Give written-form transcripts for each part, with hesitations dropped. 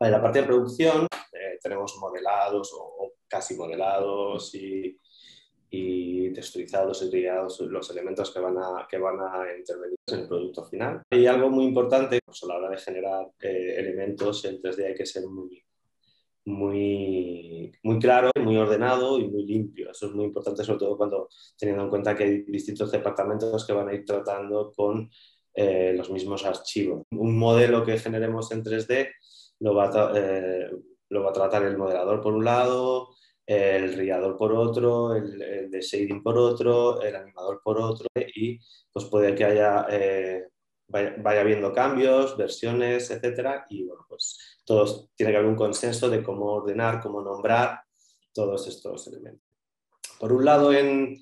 En la parte de producción tenemos modelados o casi modelados y texturizados y guiados los elementos que van a intervenir en el producto final. Y algo muy importante, pues a la hora de generar elementos en 3D hay que ser muy claro, muy ordenado y muy limpio. Eso es muy importante, sobre todo cuando teniendo en cuenta que hay distintos departamentos que van a ir tratando con los mismos archivos. Un modelo que generemos en 3D lo va a tratar el modelador por un lado, el riador por otro, el de shading por otro, el animador por otro, y pues puede que vaya habiendo cambios, versiones, etcétera, y bueno, pues todos tiene que haber un consenso de cómo ordenar, cómo nombrar todos estos elementos. Por un lado, en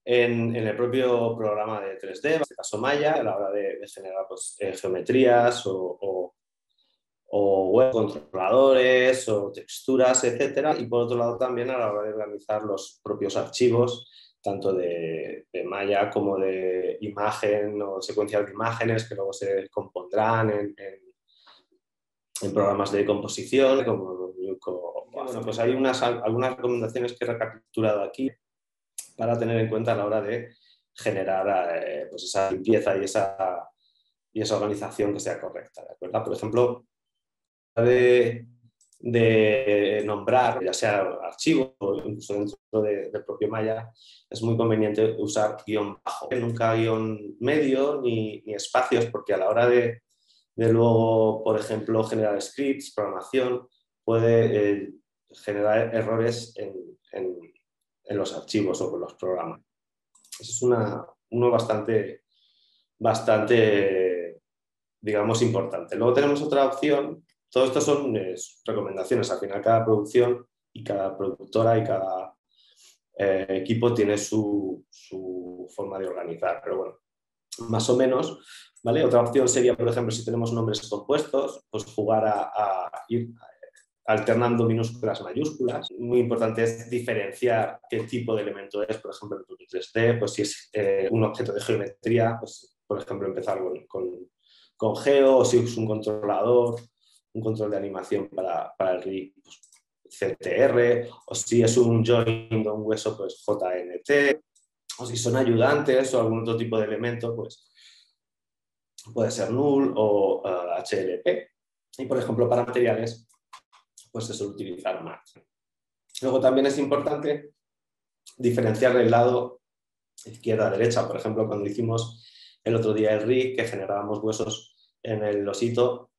el propio programa de 3D, en este caso Maya, a la hora de generar pues, geometrías o web controladores o texturas, etcétera. Y por otro lado también a la hora de organizar los propios archivos, tanto de Maya como de imagen o secuencias de imágenes que luego se compondrán en programas de composición, como bueno, pues hay algunas recomendaciones que he recapitulado aquí para tener en cuenta a la hora de generar pues esa limpieza y esa organización que sea correcta, ¿de acuerdo? Por ejemplo, de nombrar, ya sea archivos o incluso dentro del propio Maya, es muy conveniente usar guión bajo, nunca guión medio ni espacios, porque a la hora de luego, por ejemplo, generar scripts, programación, puede generar errores en los archivos o en los programas. Eso es uno bastante, digamos, importante. Luego tenemos otra opción. Todo esto son recomendaciones. Al final, cada producción y cada productora y cada equipo tiene su forma de organizar. Pero bueno, más o menos, ¿vale? Otra opción sería, por ejemplo, si tenemos nombres compuestos, pues jugar a ir alternando minúsculas, mayúsculas. Muy importante es diferenciar qué tipo de elemento es, por ejemplo, en tu 3D, pues si es un objeto de geometría, pues por ejemplo empezar con Geo, o si es un controlador, un control de animación para el rig, pues CTR, o si es un join de un hueso, pues JNT, o si son ayudantes o algún otro tipo de elemento, pues puede ser null o HLP. Y por ejemplo, para materiales, pues se suele utilizar más. Luego también es importante diferenciar el lado izquierda-derecha. Por ejemplo, cuando hicimos el otro día el rig, que generábamos huesos en el osito,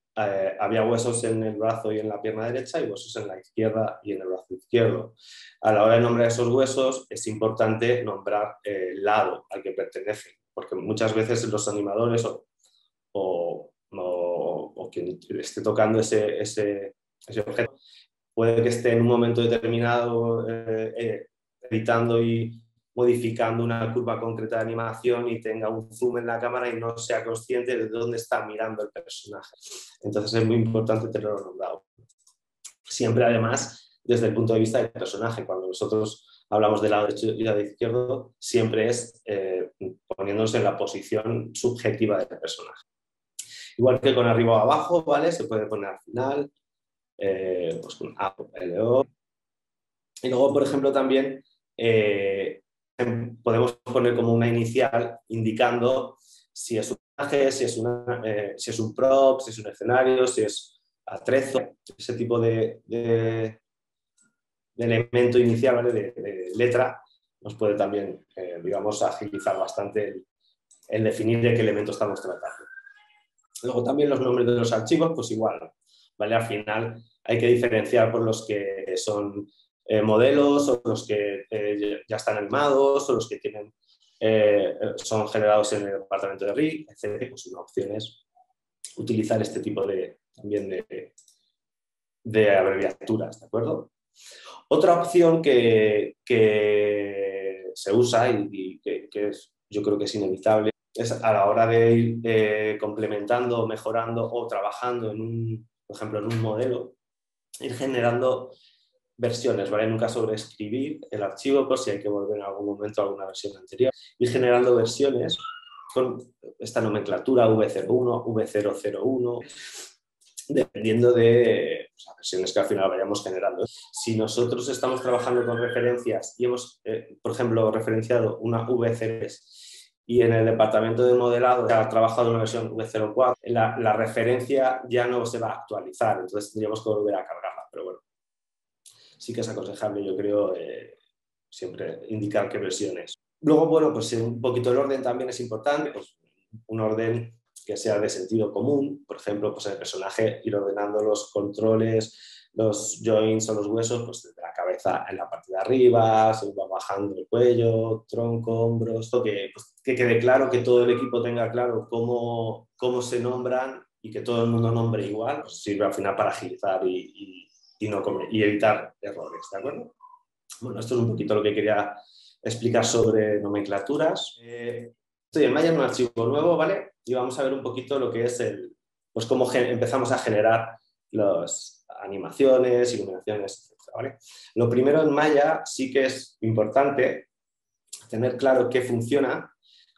había huesos en el brazo y en la pierna derecha y huesos en la izquierda y en el brazo izquierdo. A la hora de nombrar esos huesos es importante nombrar el lado al que pertenecen, porque muchas veces los animadores o quien esté tocando ese objeto puede que esté en un momento determinado editando y modificando una curva concreta de animación y tenga un zoom en la cámara y no sea consciente de dónde está mirando el personaje. Entonces es muy importante tenerlo nombrado. Siempre, además, desde el punto de vista del personaje. Cuando nosotros hablamos del lado derecho y lado izquierdo, siempre es poniéndonos en la posición subjetiva del personaje. Igual que con arriba o abajo, ¿vale? Se puede poner al final, pues con A o LO. Y luego, por ejemplo, también podemos poner como una inicial indicando si es un personaje, si es un prop, si es un escenario, si es atrezo, ese tipo de elemento inicial, ¿vale? de letra, nos puede también, digamos, agilizar bastante el definir de qué elemento estamos tratando. Luego también los nombres de los archivos, pues igual, ¿vale? Al final hay que diferenciar por los que son modelos o los que ya están animados o los que son generados en el departamento de rig, etc. Pues una opción es utilizar este tipo también de abreviaturas, ¿de acuerdo? Otra opción que se usa y que yo creo que es inevitable es a la hora de ir complementando, mejorando o trabajando por ejemplo, en un modelo, ir generando versiones, ¿vale? Nunca sobreescribir el archivo por si hay que volver en algún momento a alguna versión anterior. Ir generando versiones con esta nomenclatura V01, V001, dependiendo de las versiones que al final vayamos generando. Si nosotros estamos trabajando con referencias y hemos, por ejemplo, referenciado una V03 y en el departamento de modelado se ha trabajado una versión V04, la referencia ya no se va a actualizar, entonces tendríamos que volver a cargarla. Pero bueno, sí que es aconsejable, yo creo, siempre indicar qué versiones. Luego, bueno, pues un poquito el orden también es importante, pues un orden que sea de sentido común, por ejemplo, pues el personaje ir ordenando los controles, los joints o los huesos, pues desde la cabeza en la parte de arriba, se va bajando el cuello, tronco, hombros, pues, que quede claro, que todo el equipo tenga claro cómo se nombran y que todo el mundo nombre igual, pues sirve al final para agilizar y evitar errores, ¿de acuerdo? Bueno, esto es un poquito lo que quería explicar sobre nomenclaturas. Estoy en Maya en un archivo nuevo, ¿vale? Y vamos a ver un poquito lo que es pues cómo empezamos a generar las animaciones, iluminaciones, etc., ¿vale? Lo primero en Maya sí que es importante tener claro qué funciona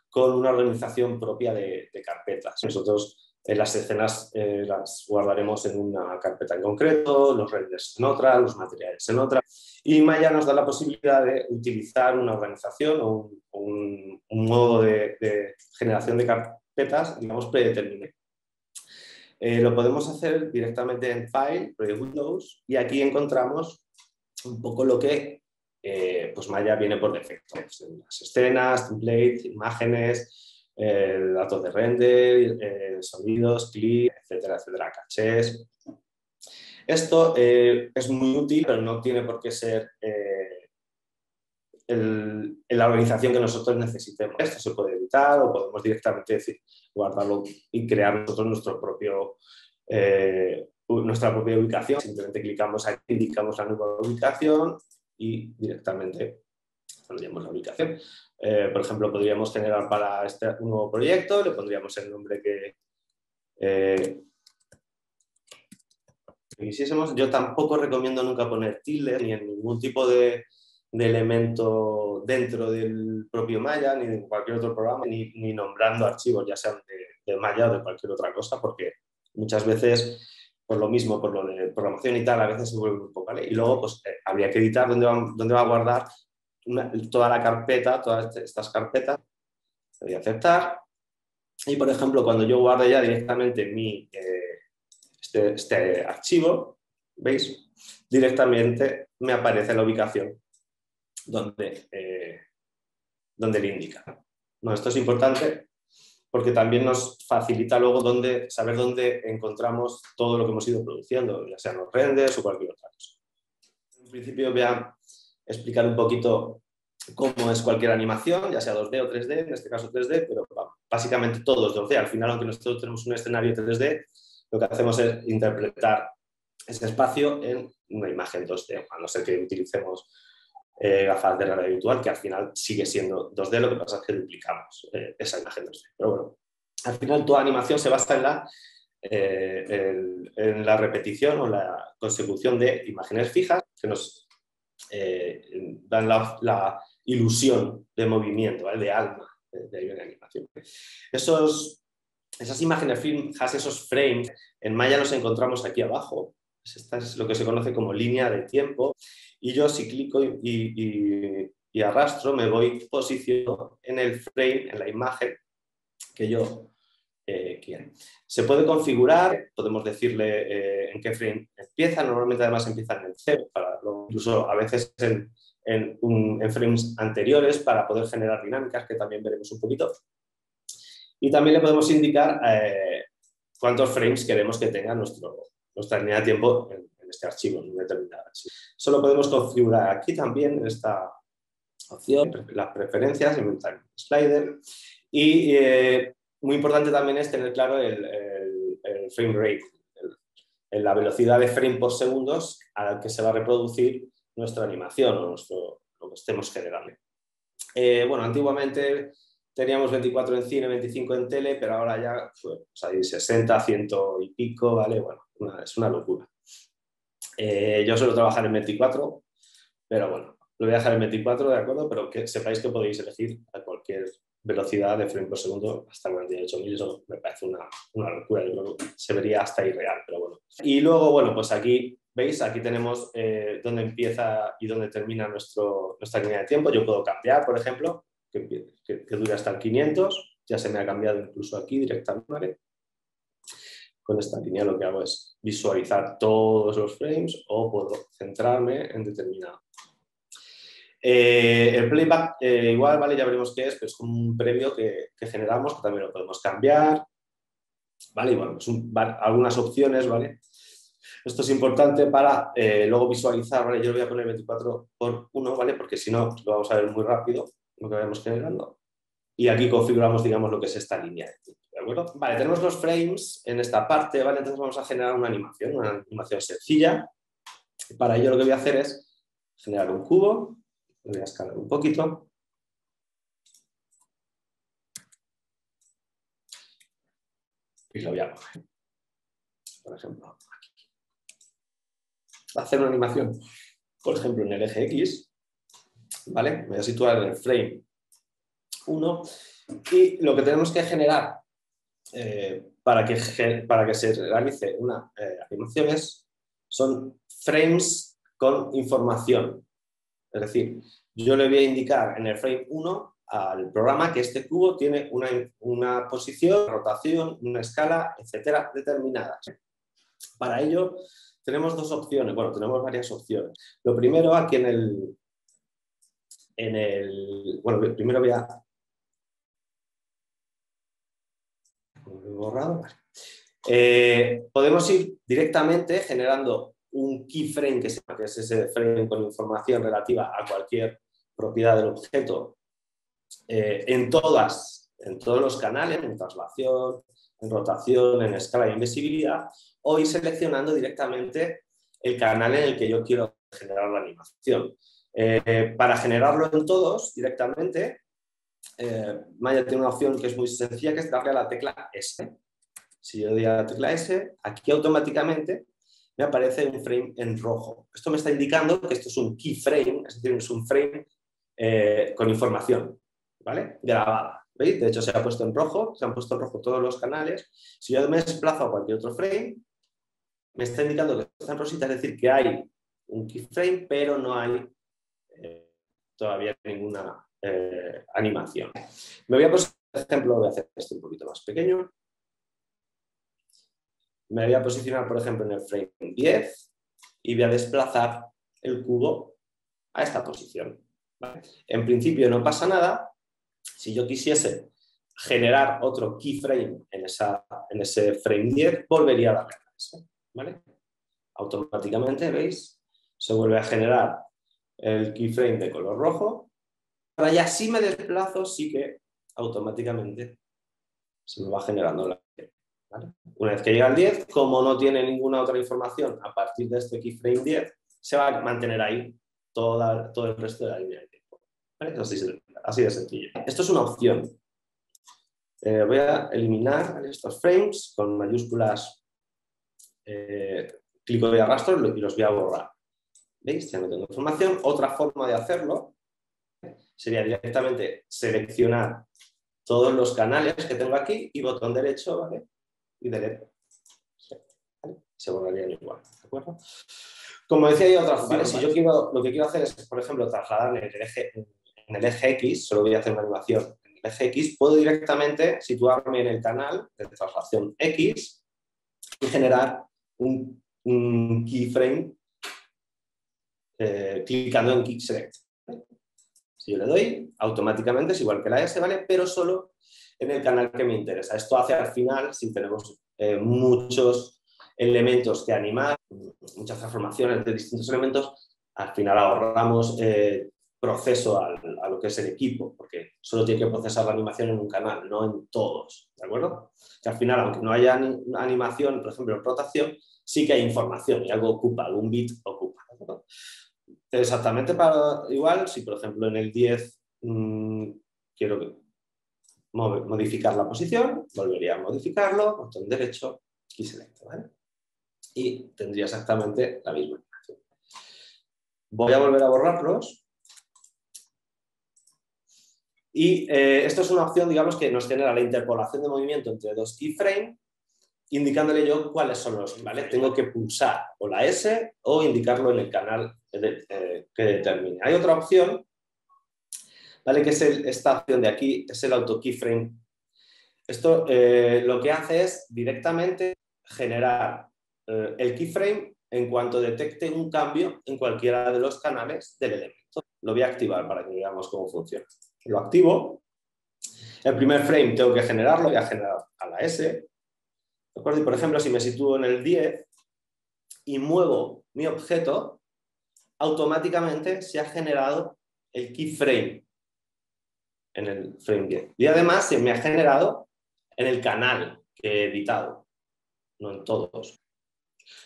con una organización propia de carpetas. Nosotros las escenas las guardaremos en una carpeta en concreto, los renders en otra, los materiales en otra, y Maya nos da la posibilidad de utilizar una organización o un modo de generación de carpetas, digamos, predeterminado. Lo podemos hacer directamente en File, Project Windows, y aquí encontramos un poco lo que pues Maya viene por defecto. Las escenas, templates, imágenes, datos de render, sonidos, clips, etcétera, etcétera, cachés. Esto es muy útil, pero no tiene por qué ser la organización que nosotros necesitemos. Esto se puede editar o podemos directamente guardarlo y crear nosotros nuestra propia ubicación. Simplemente clicamos aquí, indicamos la nueva ubicación y directamente pondríamos la ubicación. Por ejemplo, podríamos generar para un nuevo proyecto, le pondríamos el nombre que quisiésemos. Yo tampoco recomiendo nunca poner tilde ni en ningún tipo de elemento dentro del propio Maya, ni de cualquier otro programa, ni nombrando archivos, ya sean de Maya o de cualquier otra cosa, porque muchas veces, por lo mismo, por lo de programación y tal, a veces se vuelve un poco, ¿vale? Y luego, pues, habría que editar dónde va a guardar toda la carpeta, todas estas carpetas. Voy a aceptar. Y, por ejemplo, cuando yo guarde ya directamente este archivo, ¿veis? Directamente me aparece la ubicación donde le indica. Bueno, esto es importante porque también nos facilita luego saber dónde encontramos todo lo que hemos ido produciendo, ya sean los renders o cualquier otra cosa. En principio voy a explicar un poquito cómo es cualquier animación, ya sea 2D o 3D, en este caso 3D, pero básicamente todo es 2D. Al final, aunque nosotros tenemos un escenario 3D, lo que hacemos es interpretar ese espacio en una imagen 2D, a no ser que utilicemos gafas de realidad virtual, que al final sigue siendo 2D, lo que pasa es que duplicamos esa imagen 2D. Pero bueno, al final toda animación se basa en la repetición o la consecución de imágenes fijas que nos dan la ilusión de movimiento, ¿vale? De alma de animación. Esas imágenes fijas, esos frames, en Maya los encontramos aquí abajo. Esta es lo que se conoce como línea de tiempo. Y yo, si clico y arrastro, me voy posicionando en el frame, en la imagen que yo quiero. Se puede configurar, podemos decirle en qué frame empieza. Normalmente, además, empieza en el 0, incluso a veces en frames anteriores para poder generar dinámicas, que también veremos un poquito. Y también le podemos indicar cuántos frames queremos que tenga nuestra línea de tiempo en este archivo, en un determinado archivo. Eso lo podemos configurar aquí también, en esta opción, las preferencias, en el time slider. Y muy importante también es tener claro el frame rate, la velocidad de frame por segundos a la que se va a reproducir nuestra animación o lo que estemos generando. Bueno, antiguamente teníamos 24 en cine, 25 en tele, pero ahora ya pues, hay 60, 100 y pico, ¿vale? Bueno, es una locura. Yo suelo trabajar en 24, pero bueno, lo voy a dejar en 24, ¿de acuerdo? Pero que sepáis que podéis elegir a cualquier velocidad de frame por segundo hasta 48.000, eso me parece una locura, yo creo que se vería hasta irreal, pero bueno. Y luego, bueno, pues aquí, ¿veis? Aquí tenemos dónde empieza y dónde termina nuestra línea de tiempo. Yo puedo cambiar, por ejemplo, que dure hasta el 500. Ya se me ha cambiado incluso aquí directamente, ¿vale? Con esta línea lo que hago es visualizar todos los frames o puedo centrarme en determinado. El playback igual, ¿vale? Ya veremos qué es, pero es como un previo que generamos, que también lo podemos cambiar, ¿vale? Y bueno, pues algunas opciones, ¿vale? Esto es importante para luego visualizar, ¿vale? Yo lo voy a poner 24:1, ¿vale? Porque si no, lo vamos a ver muy rápido, lo que vayamos generando. Y aquí configuramos, digamos, lo que es esta línea de tiempo, ¿de acuerdo? Vale, tenemos los frames en esta parte, ¿vale? Entonces vamos a generar una animación sencilla. Para ello lo que voy a hacer es generar un cubo. Lo voy a escalar un poquito. Y lo voy a coger. Por ejemplo, aquí. Va a hacer una animación, por ejemplo, en el eje X. ¿Vale? Me voy a situar en el frame 1. Y lo que tenemos que generar para que se realice una animación son frames con información. Es decir, yo le voy a indicar en el frame 1 al programa que este cubo tiene una posición, rotación, una escala, etcétera, determinadas. Para ello tenemos dos opciones, bueno, tenemos varias opciones. Lo primero aquí bueno, primero voy a borrado. Podemos ir directamente generando un keyframe, que es ese frame con información relativa a cualquier propiedad del objeto, en todos los canales, en traslación, en rotación, en escala y en visibilidad, o ir seleccionando directamente el canal en el que yo quiero generar la animación. Para generarlo en todos directamente, Maya tiene una opción que es muy sencilla, que es darle a la tecla S. Si yo doy a la tecla S, aquí automáticamente me aparece un frame en rojo. Esto me está indicando que esto es un keyframe, es decir, es un frame con información, ¿vale? Grabada. ¿Veis? De hecho, se ha puesto en rojo, se han puesto en rojo todos los canales. Si yo me desplazo a cualquier otro frame, me está indicando que está en rosita, es decir, que hay un keyframe, pero no hay todavía ninguna animación. Me voy a poner, por ejemplo, voy a hacer esto un poquito más pequeño. Me voy a posicionar, por ejemplo, en el frame 10 y voy a desplazar el cubo a esta posición. ¿Vale? En principio no pasa nada. Si yo quisiese generar otro keyframe en ese frame 10, volvería a darle a ese, ¿vale? Automáticamente, ¿veis? Se vuelve a generar el keyframe de color rojo. Ahora ya si me desplazo, sí que automáticamente se me va generando la... ¿Vale? Una vez que llega al 10, como no tiene ninguna otra información a partir de este keyframe 10, se va a mantener ahí todo el resto de la línea de tiempo. ¿Vale? Así de sencillo. Esto es una opción. Voy a eliminar estos frames con mayúsculas, clico de arrastro y los voy a borrar. ¿Veis? Ya no tengo información. Otra forma de hacerlo sería directamente seleccionar todos los canales que tengo aquí y botón derecho, ¿vale? Y delete. ¿Vale? Se borrarían igual, ¿de acuerdo? Como decía, hay otra opción. Si yo lo que quiero hacer es, por ejemplo, trasladar en el eje X, solo voy a hacer una animación en el eje X, puedo directamente situarme en el canal de traslación X y generar un keyframe clicando en Key Select. Si yo le doy, automáticamente es igual que la S, ¿vale? Pero solo en el canal que me interesa. Esto hace al final, si tenemos muchos elementos que animar, muchas transformaciones de distintos elementos, al final ahorramos proceso a lo que es el equipo, porque solo tiene que procesar la animación en un canal, no en todos, ¿de acuerdo? Que al final, aunque no haya animación, por ejemplo, en rotación, sí que hay información y algo ocupa, algún bit ocupa, ¿de acuerdo? Exactamente igual, si por ejemplo en el 10 quiero modificar la posición, volvería a modificarlo, botón derecho y selecto, ¿vale? Y tendría exactamente la misma animación. Voy a volver a borrarlos. Y esto es una opción, digamos, que nos genera la interpolación de movimiento entre dos keyframes indicándole yo cuáles son los, ¿vale? Tengo que pulsar o la S o indicarlo en el canal que determine. Hay otra opción, ¿vale? Que es esta opción de aquí, es el auto keyframe. Esto lo que hace es directamente generar el keyframe en cuanto detecte un cambio en cualquiera de los canales del elemento. Lo voy a activar para que veamos cómo funciona. Lo activo. El primer frame tengo que generarlo, voy a generar a la S. ¿De acuerdo? Y por ejemplo, si me sitúo en el 10 y muevo mi objeto, automáticamente se ha generado el keyframe en el frame 10. Y además se me ha generado en el canal que he editado, no en todos.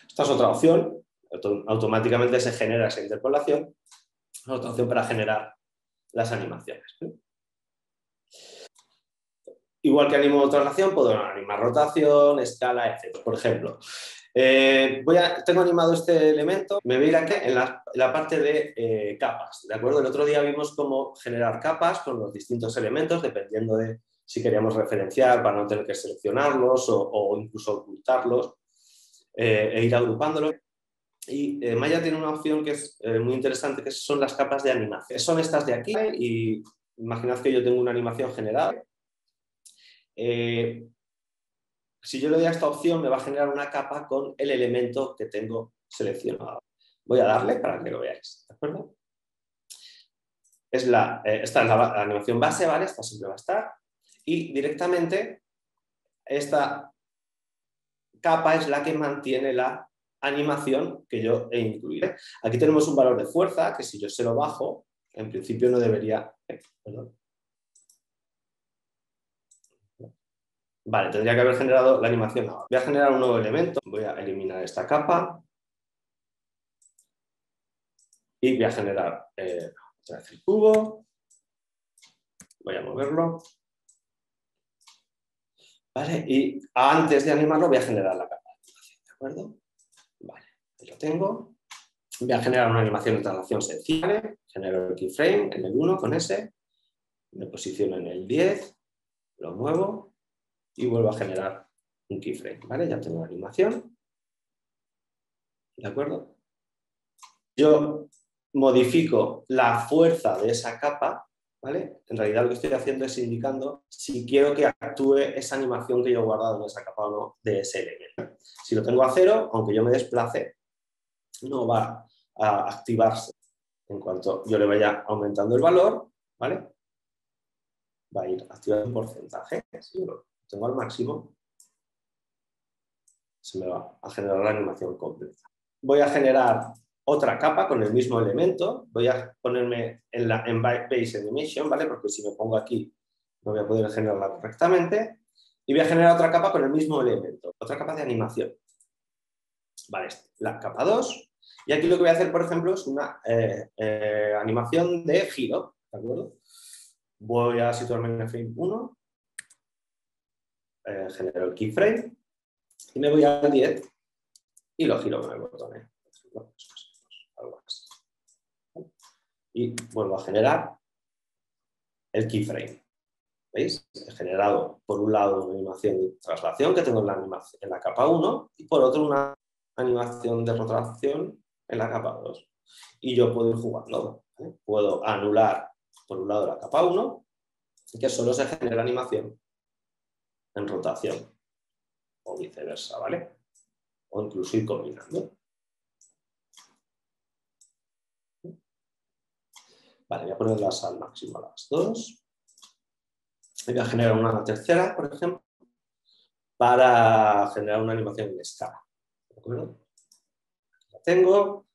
Esta es otra opción, automáticamente se genera esa interpolación, es otra opción para generar las animaciones. Igual que animo traslación, puedo animar rotación, escala, etc. Por ejemplo, tengo animado este elemento, me voy a ir aquí en la parte de capas, ¿de acuerdo? El otro día vimos cómo generar capas con los distintos elementos, dependiendo de si queríamos referenciar para no tener que seleccionarlos o incluso ocultarlos e ir agrupándolos. Y Maya tiene una opción que es muy interesante, que son las capas de animación. Son estas de aquí y imaginad que yo tengo una animación generada. Si yo le doy a esta opción me va a generar una capa con el elemento que tengo seleccionado. Voy a darle para que lo veáis, ¿de acuerdo? Esta es la animación base, ¿vale? Esta siempre va a estar. Y directamente esta capa es la que mantiene la animación que yo he incluido. Aquí tenemos un valor de fuerza que si yo se lo bajo, en principio no debería... Perdón. Vale, tendría que haber generado la animación ahora. Voy a generar un nuevo elemento, voy a eliminar esta capa y voy a generar otra vez el cubo, voy a moverlo, ¿vale? Y antes de animarlo voy a generar la capa, ¿de acuerdo? Vale, ahí lo tengo. Voy a generar una animación de traslación sencilla, ¿vale? Genero el keyframe en el 1 con ese, me posiciono en el 10, lo muevo y vuelvo a generar un keyframe, ¿vale? Ya tengo la animación, ¿de acuerdo? Yo modifico la fuerza de esa capa, ¿vale? En realidad lo que estoy haciendo es indicando si quiero que actúe esa animación que yo he guardado en esa capa o no de ese elemento. Si lo tengo a 0, aunque yo me desplace, no va a activarse. En cuanto yo le vaya aumentando el valor, ¿vale? Va a ir activando un porcentaje. Si lo tengo al máximo, se me va a generar la animación completa. Voy a generar otra capa con el mismo elemento. Voy a ponerme en Base Animation, ¿vale? Porque si me pongo aquí no voy a poder generarla correctamente. Y voy a generar otra capa con el mismo elemento, otra capa de animación. Vale, la capa 2. Y aquí lo que voy a hacer, por ejemplo, es una animación de giro, ¿de acuerdo? Voy a situarme en el frame 1, genero el keyframe y me voy al 10 y lo giro con el botón. Algo así. Y vuelvo a generar el keyframe. ¿Veis? He generado por un lado una animación de traslación que tengo en la capa 1 y por otro una animación de rotación en la capa 2. Y yo puedo ir jugando. ¿eh? Puedo anular por un lado la capa 1 y que solo se genera animación en rotación o viceversa, ¿vale? O incluso ir combinando. Vale, voy a ponerlas al máximo las dos. Voy a generar una tercera, por ejemplo, para generar una animación en escala. ¿De acuerdo? La tengo.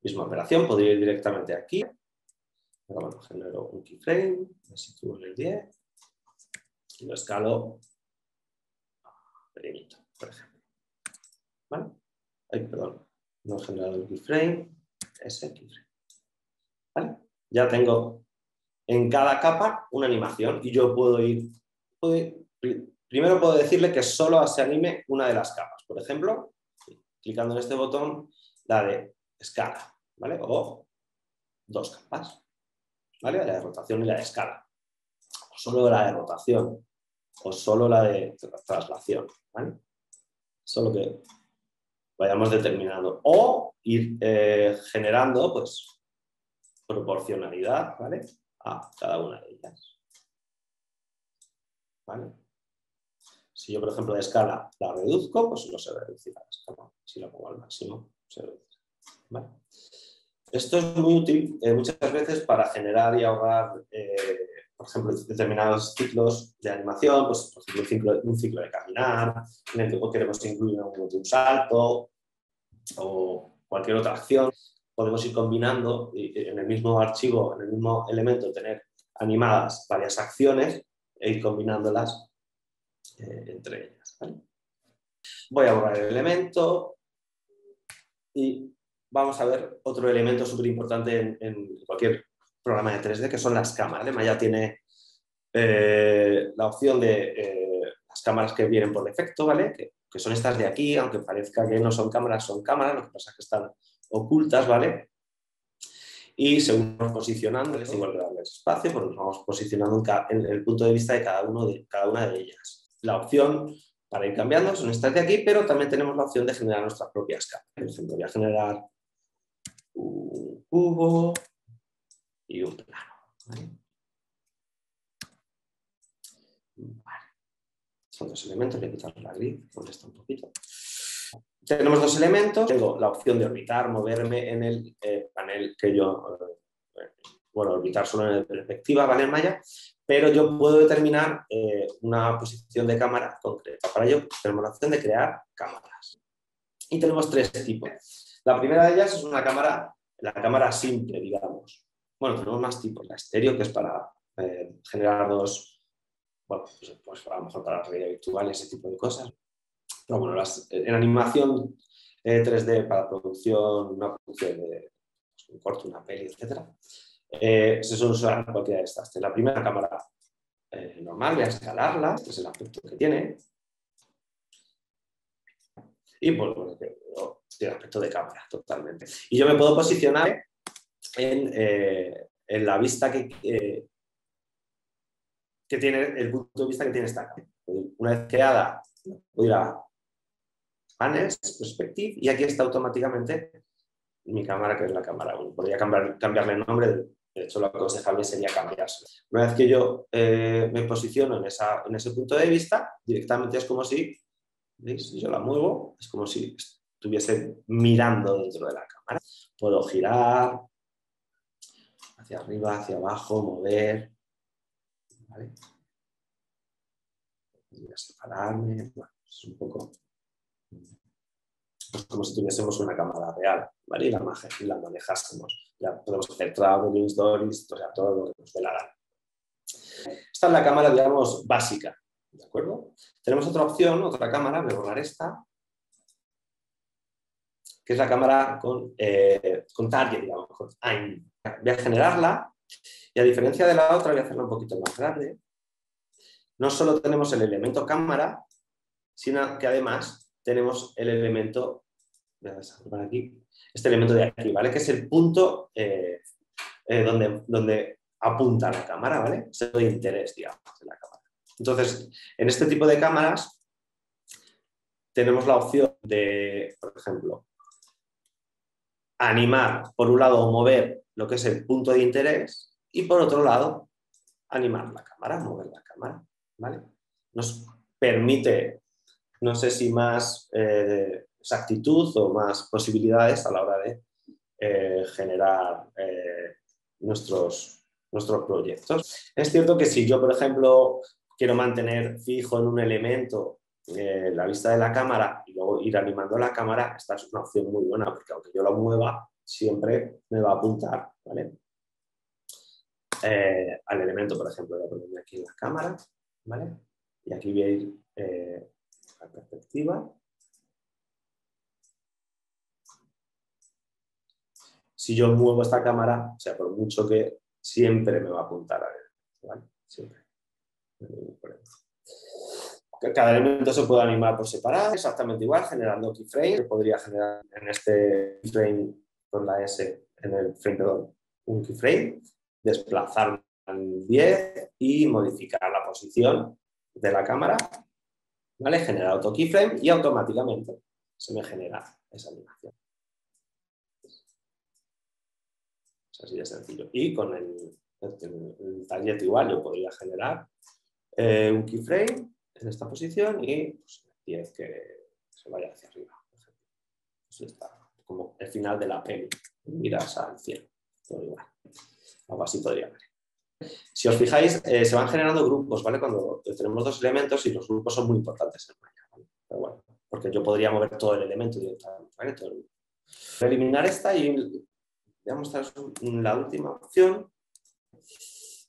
Misma operación, podría ir directamente aquí. Pero bueno, genero un keyframe, me sitúo en el 10 y lo escalo pequeñito, por ejemplo. ¿Vale? Ay, perdón, no he generado el keyframe, es el keyframe. ¿Vale? Ya tengo en cada capa una animación y yo puedo ir, primero puedo decirle que solo se anime una de las capas. Por ejemplo, clicando en este botón, la de escala, ¿vale? O dos capas, ¿vale? La de rotación y la de escala. O solo la de rotación, o solo la de traslación, ¿vale? Solo que vayamos determinando. O ir generando, pues, proporcionalidad, ¿vale? A cada una de ellas. ¿Vale? Si yo, por ejemplo, de escala la reduzco, pues no se reducirá la escala. Si la pongo al máximo, se reduce. ¿Vale? Esto es muy útil muchas veces para generar y ahogar, por ejemplo, determinados ciclos de animación, pues, por ejemplo, un ciclo de caminar, en el que queremos incluir un salto o cualquier otra acción. Podemos ir combinando en el mismo archivo, en el mismo elemento, tener animadas varias acciones e ir combinándolas entre ellas. ¿Vale? Voy a borrar el elemento y vamos a ver otro elemento súper importante en cualquier programa de 3D, que son las cámaras. Maya tiene la opción de las cámaras que vienen por defecto, ¿vale? Que son estas de aquí, aunque parezca que no son cámaras, lo que pasa es que están ocultas, ¿vale? Y según nos posicionando, es igual que darles espacio, pues nos vamos posicionando en el punto de vista de cada una de ellas. La opción para ir cambiando son estas de aquí, pero también tenemos la opción de generar nuestras propias cámaras. Por ejemplo, voy a generar un cubo y un plano. ¿Vale? Vale. Son dos elementos, voy a quitar la grid, molesta un poquito. Tenemos dos elementos, tengo la opción de orbitar, moverme en el panel que yo, orbitar solo en perspectiva, ¿vale? En Maya, pero yo puedo determinar una posición de cámara concreta. Para ello tenemos la opción de crear cámaras. Y tenemos tres tipos. La primera de ellas es una cámara, la cámara simple, digamos. Bueno, tenemos más tipos. La estéreo, que es para generar dos, bueno, pues a lo mejor para la realidad virtual, ese tipo de cosas. Pero bueno, en animación 3D para producción, una producción de pues, un corto, una peli, etc. Se suele usar cualquiera de estas. La primera cámara normal, voy a escalarla, este es el aspecto que tiene. Y pues bueno, tiene aspecto de cámara totalmente. Y yo me puedo posicionar en la vista que tiene, el punto de vista que tiene esta cámara. Una vez creada, voy a ir a Panels, Perspective, y aquí está automáticamente mi cámara, que es la cámara 1. Podría cambiarle el nombre, de hecho lo aconsejable sería cambiarse. Una vez que yo me posiciono en ese punto de vista, directamente es como si, ¿veis? Si yo la muevo, es como si estuviese mirando dentro de la cámara. Puedo girar hacia arriba, hacia abajo, mover, ¿vale? Podría separarme, bueno, es un poco pues como si tuviésemos una cámara real, ¿vale? Y la manejásemos. Ya podemos hacer traveling, stories, o sea, todo lo que nos dé la gana. Esta es la cámara, digamos, básica, ¿de acuerdo? Tenemos otra opción, otra cámara, voy a borrar esta, que es la cámara con target, digamos, con aim. Voy a generarla y a diferencia de la otra voy a hacerla un poquito más grande. No solo tenemos el elemento cámara, sino que además tenemos el elemento, voy a desarrollar aquí, este elemento de aquí, ¿vale? Que es el punto donde apunta la cámara, ¿vale? Es el de interés, digamos, de la cámara. Entonces, en este tipo de cámaras tenemos la opción de, por ejemplo, animar, por un lado, o mover lo que es el punto de interés y, por otro lado, animar la cámara, mover la cámara, ¿vale? Nos permite, no sé si más exactitud o más posibilidades a la hora de generar nuestros proyectos. Es cierto que si yo, por ejemplo, quiero mantener fijo en un elemento la vista de la cámara y luego ir animando la cámara, esta es una opción muy buena, porque aunque yo la mueva, siempre me va a apuntar, ¿vale? Al elemento, por ejemplo, voy a ponerme aquí en la cámara, ¿vale? Y aquí voy a ir a perspectiva. Si yo muevo esta cámara, o sea, por mucho que siempre me va a apuntar a él, ¿vale? Siempre. Cada elemento se puede animar por separado, exactamente igual, generando keyframe. Podría generar en este keyframe con la S, en el frame, perdón, un keyframe, desplazarlo al 10 y modificar la posición de la cámara ¿vale? Genera auto keyframe y automáticamente se me genera esa animación. Es así de sencillo. Y con el target igual yo podría generar un keyframe en esta posición y pues, 10 que se vaya hacia arriba. Por ejemplo. Así está, como el final de la peli. Miras al cielo. Todo igual. Algo así podría ver. Si os fijáis, se van generando grupos, ¿vale? Cuando tenemos dos elementos y los grupos son muy importantes en Maya, ¿vale? Pero bueno, porque yo podría mover todo el elemento directamente, ¿vale? Todo el... Eliminar esta y voy a mostraros la última opción,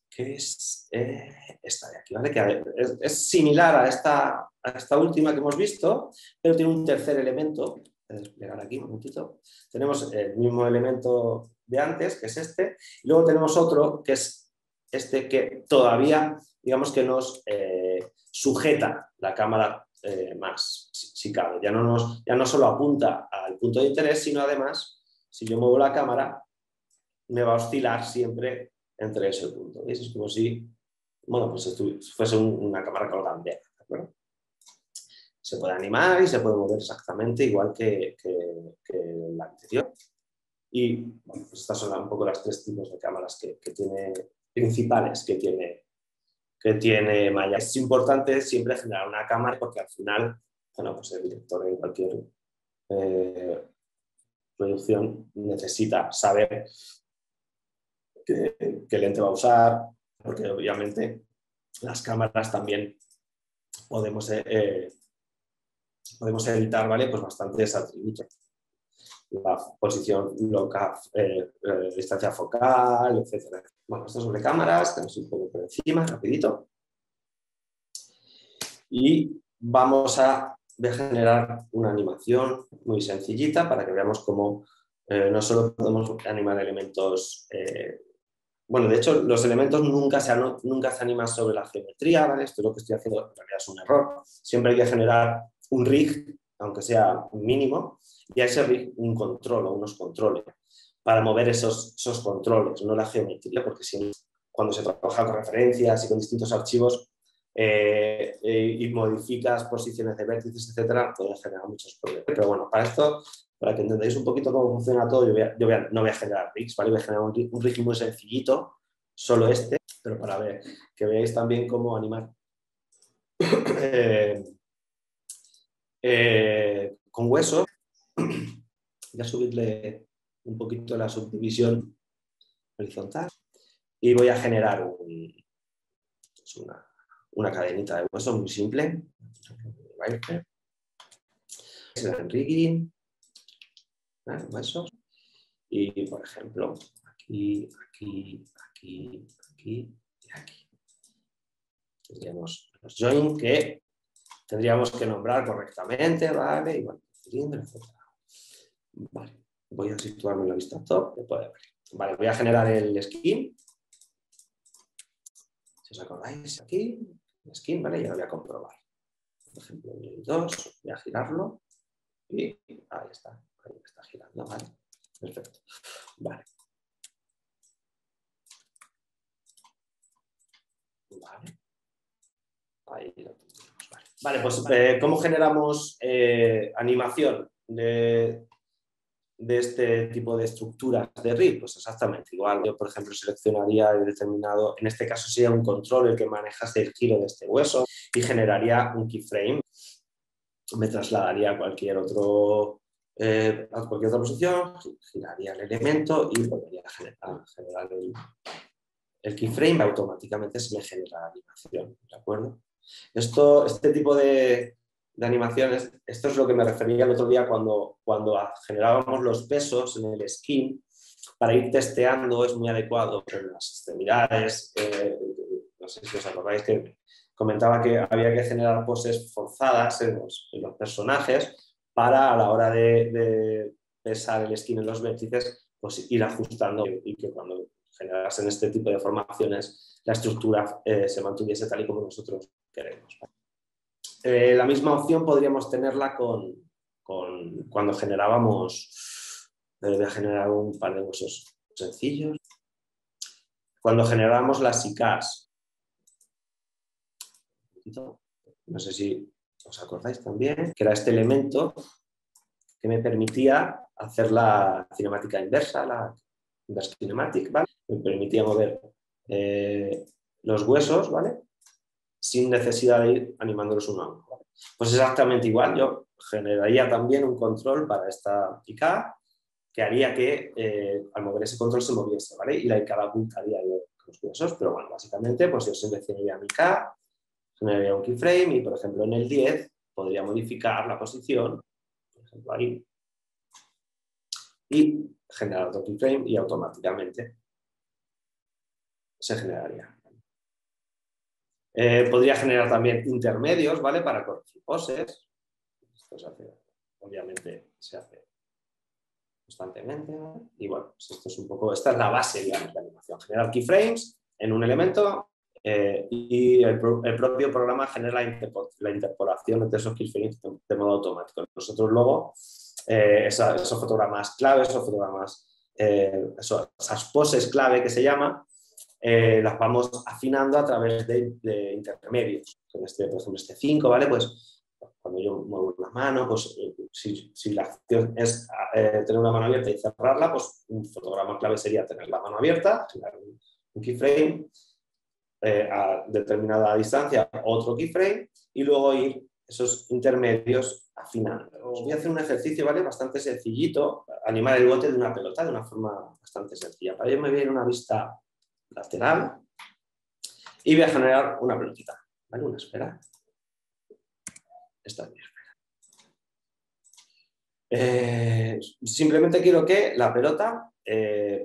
que es esta de aquí, ¿vale? Que es similar a esta última que hemos visto, pero tiene un tercer elemento. Voy a desplegar aquí un momentito. Tenemos el mismo elemento de antes, que es este, y luego tenemos otro, que es este que todavía, digamos que nos sujeta la cámara más, si cabe. Ya no solo apunta al punto de interés, sino además, si yo muevo la cámara, me va a oscilar siempre entre ese punto. ¿Veis? Es como si, bueno, pues fuese una cámara colgante, ¿de acuerdo? Se puede animar y se puede mover exactamente igual que la anterior. Y bueno, pues estas son un poco las tres tipos de cámaras que tiene, principales que tiene Maya. Es importante siempre generar una cámara porque al final, bueno, pues el director en cualquier producción necesita saber qué lente va a usar, porque obviamente las cámaras también podemos editar, ¿vale? Pues bastantes atributos. La posición local, distancia focal, etc. Bueno, esto es sobre cámaras, tenemos un poco por encima, rapidito. Y vamos a generar una animación muy sencillita para que veamos cómo no solo podemos animar elementos. Bueno, de hecho, los elementos nunca se animan sobre la geometría, ¿vale? Esto es lo que estoy haciendo, en realidad es un error. Siempre hay que generar un rig, aunque sea mínimo, y a ese rig un control o unos controles para mover esos controles, no la geometría, porque si no, cuando se trabaja con referencias y con distintos archivos y modificas posiciones de vértices, etcétera, puede generar muchos problemas. Pero bueno, para esto, para que entendáis un poquito cómo funciona todo, no voy a generar rigs, ¿vale? Voy a generar un rig muy sencillito, solo este, pero para ver, que veáis también cómo animar con hueso. Voy a subirle un poquito la subdivisión horizontal y voy a generar una cadenita de hueso muy simple. El rigging, huesos. Y, por ejemplo, aquí, aquí, aquí, aquí y aquí. Tendríamos los join que tendríamos que nombrar correctamente, ¿vale? Igual que cilindro, etc. Vale, voy a situarme en la vista top. Vale, voy a generar el skin. Si os acordáis, aquí, el skin, ¿vale? Ya lo voy a comprobar. Por ejemplo, 2, voy a girarlo y ahí está girando, ¿vale? Perfecto. Vale. Vale. Ahí lo tenemos. Vale, pues ¿cómo generamos animación de este tipo de estructuras de rig? Pues exactamente igual. Yo, por ejemplo, seleccionaría el determinado, en este caso sería un control el que manejase el giro de este hueso y generaría un keyframe. Me trasladaría a cualquier otra posición, giraría el elemento y volvería a generar el keyframe, automáticamente se me genera la animación, ¿de acuerdo? Este tipo de animaciones, esto es lo que me refería el otro día cuando generábamos los pesos en el skin. Para ir testeando es muy adecuado en las extremidades. No sé si os acordáis que comentaba que había que generar poses forzadas en los personajes para a la hora de pesar el skin en los vértices, pues ir ajustando y que cuando generasen este tipo de formaciones la estructura se mantuviese tal y como nosotros queremos. La misma opción podríamos tenerla cuando generábamos, voy a generar un par de huesos sencillos, cuando generábamos las ICAs. No sé si ¿Os acordáis también? Que era este elemento que me permitía hacer la cinemática inversa, la inverse kinematic, ¿vale? Me permitía mover los huesos, ¿vale? Sin necesidad de ir animándolos uno a uno, ¿vale? Pues exactamente igual, yo generaría también un control para esta IK que haría que al mover ese control se moviese, ¿vale? Y la IK la ocultaría yo los huesos, pero bueno, básicamente pues yo seleccionaría mi IK, generaría un keyframe y, por ejemplo, en el 10 podría modificar la posición, por ejemplo, ahí, y generar otro keyframe y automáticamente se generaría. Podría generar también intermedios, ¿vale? Para corregir poses. Esto se hace, obviamente, se hace constantemente. Y bueno, pues esto es un poco, esta es la base, digamos, de la animación. Generar keyframes en un elemento y el propio programa genera la interpolación de esos keyframes de modo automático. Nosotros luego, esos fotogramas clave, esos fotogramas, esas poses clave que se llama, las vamos afinando a través de intermedios. Por ejemplo, este 5, ¿vale? Pues cuando yo muevo la mano, pues si la acción es tener una mano abierta y cerrarla, pues un fotograma clave sería tener la mano abierta, generar un keyframe a determinada distancia, otro keyframe, y luego ir esos intermedios afinando. Os voy a hacer un ejercicio, ¿vale? Bastante sencillito, animar el bote de una pelota de una forma bastante sencilla. Para ello me voy a ir a una vista lateral y voy a generar una pelotita, ¿vale? Una esfera. Esta es mi esfera. Simplemente quiero que la pelota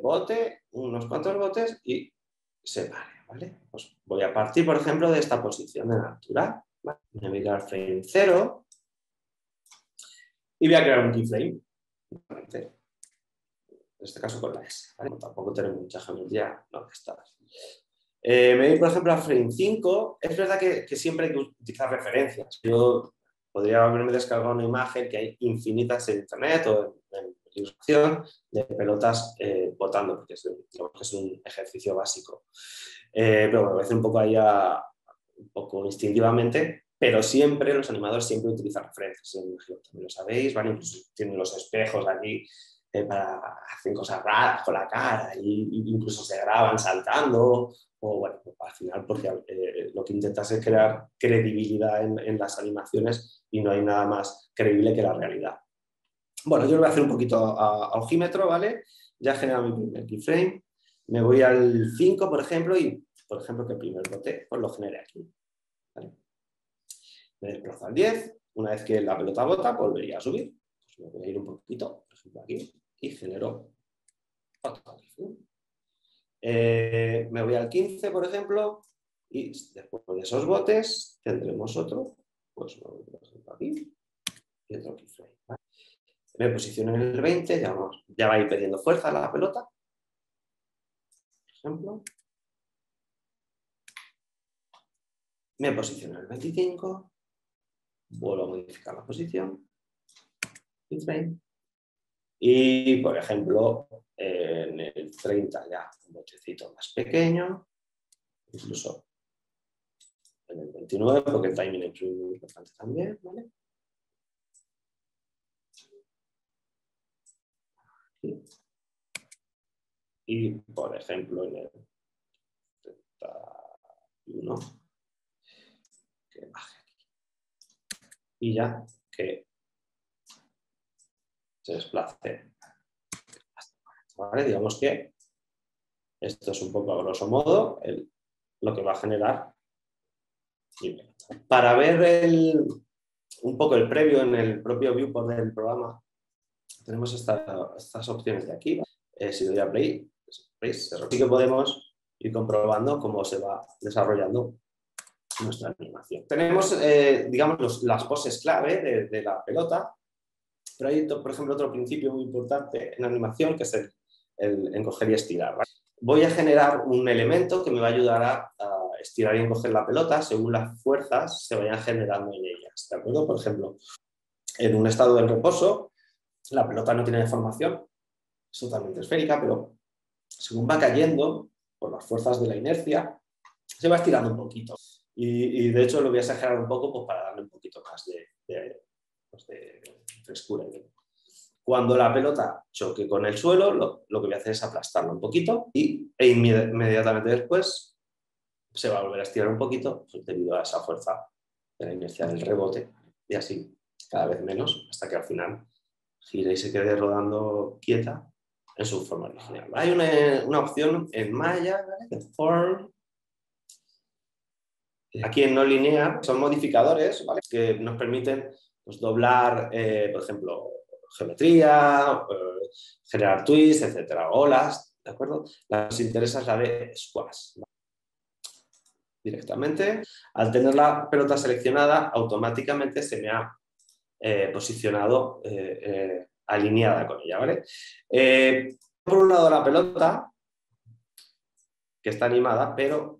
bote unos cuantos botes y se pare, ¿vale? Pues voy a partir, por ejemplo, de esta posición de la altura. ¿Vale? Voy a mirar frame 0 y voy a crear un keyframe. En este caso con la S, ¿vale? Tampoco tenemos mucha geometría, no, está. Me voy, por ejemplo, a frame 5. Es verdad que siempre hay que utilizar referencias. Yo podría haberme descargado una imagen que hay infinitas en internet o en ilustración de pelotas botando, porque es un ejercicio básico. Pero bueno, voy a hacer un poco ahí un poco instintivamente, pero siempre los animadores siempre utilizan referencias. También lo sabéis, ¿vale? Incluso tienen los espejos aquí para hacer cosas raras con la cara e incluso se graban saltando o bueno, al final porque lo que intentas es crear credibilidad en las animaciones y no hay nada más creíble que la realidad. Bueno, yo lo voy a hacer un poquito a ojímetro, ¿vale? Ya he generado mi primer keyframe, me voy al 5, por ejemplo, y por ejemplo que el primer bote pues lo genere aquí, ¿vale? Me desplazo al 10, una vez que la pelota bota, volvería a subir. Pues me voy a ir un poquito, por ejemplo aquí, y genero otro keyframe. Me voy al 15, por ejemplo, y después de esos botes tendremos otro, pues me voy por ejemplo aquí, y otro keyframe, ¿vale? Me posiciono en el 20, ya va a ir perdiendo fuerza la pelota, por ejemplo. Me posiciono en el 25, vuelvo a modificar la posición, keyframe. Y, por ejemplo, en el 30 ya un botecito más pequeño, incluso en el 29, porque el timing es muy importante también, ¿vale? Y, por ejemplo, en el 31, que baje aquí. Y ya que se desplace. ¿Vale? Digamos que esto es un poco a grosso modo lo que va a generar. Para ver un poco el previo en el propio viewport del programa, tenemos estas opciones de aquí. Si doy a play, sí que podemos ir comprobando cómo se va desarrollando nuestra animación. Tenemos, digamos, las poses clave de la pelota, pero hay, por ejemplo, otro principio muy importante en animación, que es el encoger y estirar, ¿vale? Voy a generar un elemento que me va a ayudar a estirar y encoger la pelota según las fuerzas se vayan generando en ellas, ¿de acuerdo? Por ejemplo, en un estado de reposo, la pelota no tiene deformación, es totalmente esférica, pero según va cayendo, por las fuerzas de la inercia, se va estirando un poquito. Y de hecho lo voy a exagerar un poco pues, para darle un poquito más de frescura. Cuando la pelota choque con el suelo, lo que voy a hacer es aplastarlo un poquito e inmediatamente después se va a volver a estirar un poquito pues, debido a esa fuerza de la inercia del rebote y así cada vez menos hasta que al final gire y se quede rodando quieta en su forma original. Hay una opción en Maya, ¿vale? De form. Aquí en no lineal son modificadores, ¿vale? Que nos permiten pues, doblar, por ejemplo, geometría, generar twists, etcétera, olas, ¿de acuerdo? La que nos interesa es la de squash. Directamente, al tener la pelota seleccionada, automáticamente se me ha posicionado alineada con ella, ¿vale? Por un lado la pelota, que está animada, pero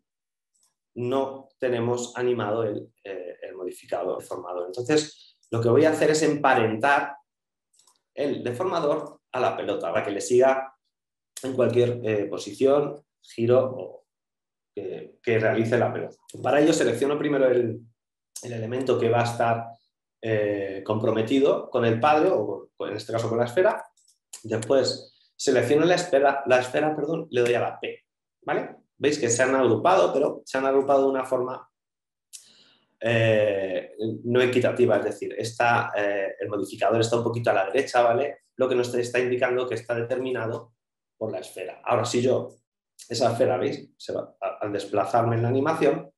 no tenemos animado el modificador deformador. Entonces, lo que voy a hacer es emparentar el deformador a la pelota para que le siga en cualquier posición, giro que realice la pelota. Para ello selecciono primero el elemento que va a estar comprometido con el padre, o en este caso con la esfera. Después selecciono la esfera, le doy a la P, ¿vale? Veis que se han agrupado, pero se han agrupado de una forma no equitativa, es decir, el modificador está un poquito a la derecha, ¿vale? Lo que nos está indicando que está determinado por la esfera. Ahora, si yo, esa esfera, ¿veis? Al desplazarme en la animación,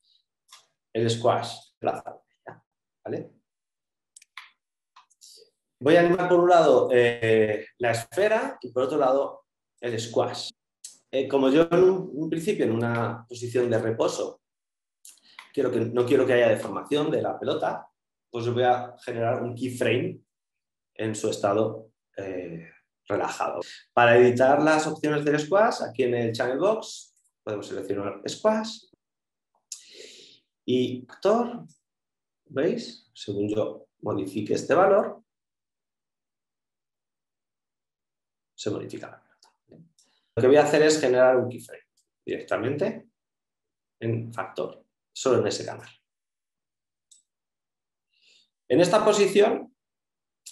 el squash desplaza, ¿vale? Voy a animar por un lado la esfera y por otro lado el squash. Como yo en un principio en una posición de reposo no quiero que haya deformación de la pelota, pues voy a generar un keyframe en su estado relajado. Para editar las opciones del squash, aquí en el channel box podemos seleccionar squash y actor, ¿veis? Según yo modifique este valor, se modifica la pelota. Lo que voy a hacer es generar un keyframe directamente en factor, solo en ese canal. En esta posición,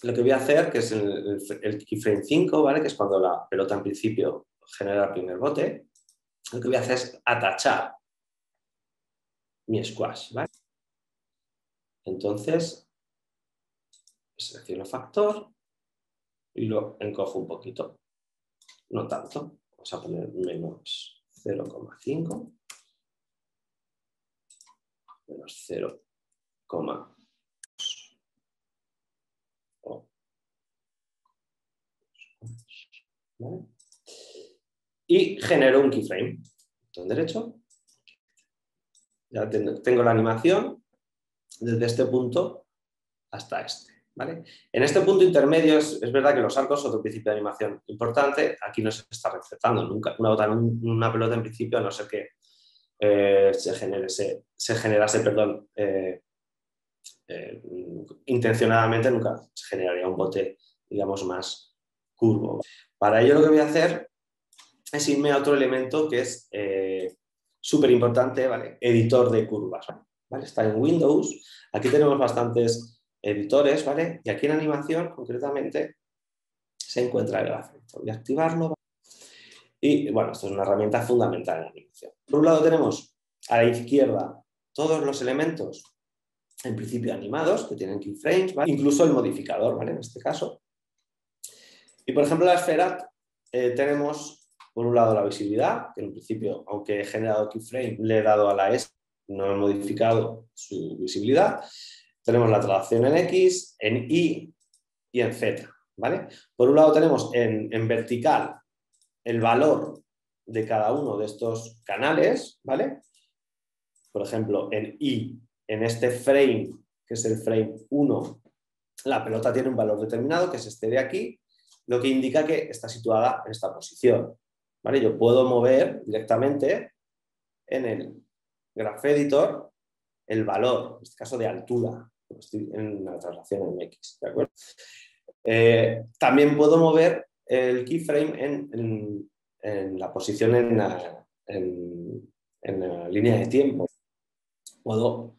lo que voy a hacer, que es el keyframe 5, ¿vale? Que es cuando la pelota en principio genera el primer bote, lo que voy a hacer es atachar mi squash, ¿vale? Entonces, selecciono factor y lo encojo un poquito, no tanto, vamos a poner menos 0,5, menos 0,2. ¿Vale? Y genero un keyframe. Botón derecho. Ya tengo la animación desde este punto hasta este. ¿Vale? En este punto intermedio es verdad que los arcos son otro principio de animación importante. Aquí no se está recetando nunca una pelota en principio, a no ser que se generase, intencionadamente, nunca se generaría un bote, digamos, más curvo. Para ello lo que voy a hacer es irme a otro elemento que es súper importante, ¿vale? Editor de curvas, ¿vale? Está en Windows. Aquí tenemos bastantes editores, ¿vale? Y aquí en animación, concretamente, se encuentra el gráfico. Voy a activarlo. Y, bueno, esto es una herramienta fundamental en la animación. Por un lado tenemos a la izquierda todos los elementos, en principio animados, que tienen keyframes, ¿vale? Incluso el modificador, ¿vale? En este caso. Y, por ejemplo, la esfera tenemos... Por un lado la visibilidad, que en principio, aunque he generado keyframe, le he dado a la S, no he modificado su visibilidad. Tenemos la traslación en X, en Y y en Z, ¿vale? Por un lado tenemos en vertical el valor de cada uno de estos canales, ¿vale? Por ejemplo, en Y, en este frame, que es el frame 1, la pelota tiene un valor determinado, que es este de aquí, lo que indica que está situada en esta posición. ¿Vale? Yo puedo mover directamente en el Graph Editor el valor, en este caso de altura, estoy en la traslación en X, ¿de acuerdo? También puedo mover el keyframe en la posición en la línea de tiempo. puedo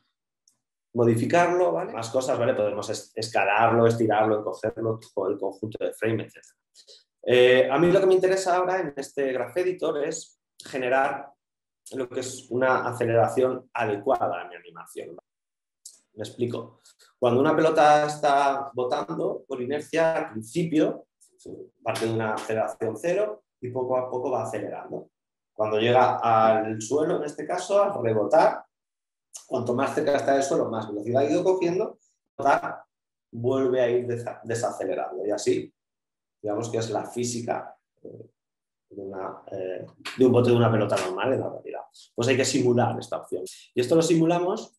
modificarlo, ¿vale? Más cosas, ¿vale? Podemos escalarlo, estirarlo, encogerlo, todo el conjunto de frame, etc. A mí lo que me interesa ahora en este Graph Editor es generar lo que es una aceleración adecuada a mi animación. Me explico. Cuando una pelota está botando por inercia, al principio parte de una aceleración cero y poco a poco va acelerando. Cuando llega al suelo, en este caso, al rebotar, cuanto más cerca está del suelo, más velocidad ha ido cogiendo, vuelve a ir desacelerando. Y así, digamos que es la física de un bote de una pelota normal en la realidad. Pues hay que simular esta opción. Y esto lo simulamos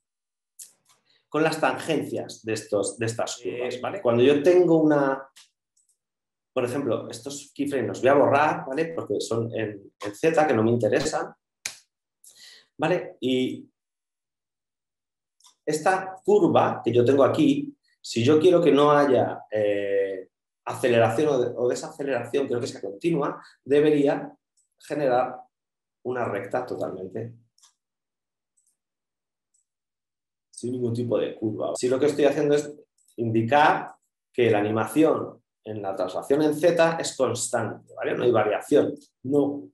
con las tangencias de estas curvas, ¿vale? Cuando yo tengo una... Por ejemplo, estos keyframes los voy a borrar, ¿vale? Porque son en Z, que no me interesan, ¿vale? Y esta curva que yo tengo aquí, si yo quiero que no haya aceleración o desaceleración, quiero que sea continua, debería generar una recta totalmente sin ningún tipo de curva. Si lo que estoy haciendo es indicar que la animación en la traslación en Z es constante, ¿vale? No hay variación. No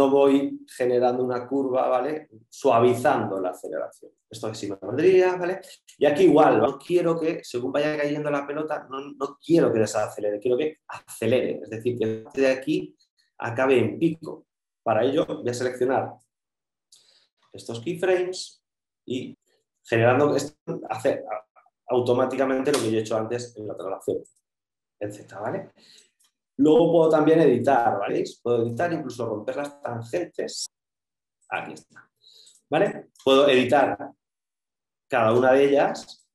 voy generando una curva, ¿vale? Suavizando la aceleración. Esto sí me valdría, ¿vale? Y aquí igual, no quiero que, según vaya cayendo la pelota, no quiero que desacelere, quiero que acelere. Es decir, que de aquí acabe en pico. Para ello voy a seleccionar estos keyframes y generando esto, hacer automáticamente lo que yo he hecho antes en la traslación en Z, ¿vale? Luego puedo también editar, ¿vale? Puedo editar, incluso romper las tangentes. Aquí está, ¿vale? Puedo editar cada una de ellas,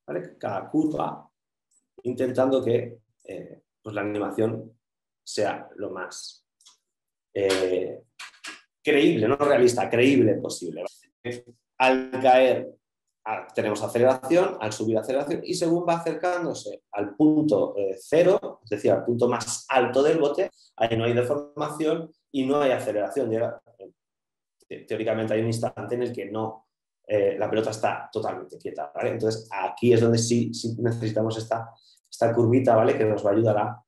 ¿vale? Cada curva, intentando que pues la animación sea lo más creíble, no realista, creíble posible. Al caer tenemos aceleración, al subir aceleración y según va acercándose al punto cero, es decir, al punto más alto del bote, ahí no hay deformación y no hay aceleración. Teóricamente hay un instante en el que la pelota está totalmente quieta, ¿vale? Entonces aquí es donde sí necesitamos esta curvita, ¿vale? Que nos va a ayudar a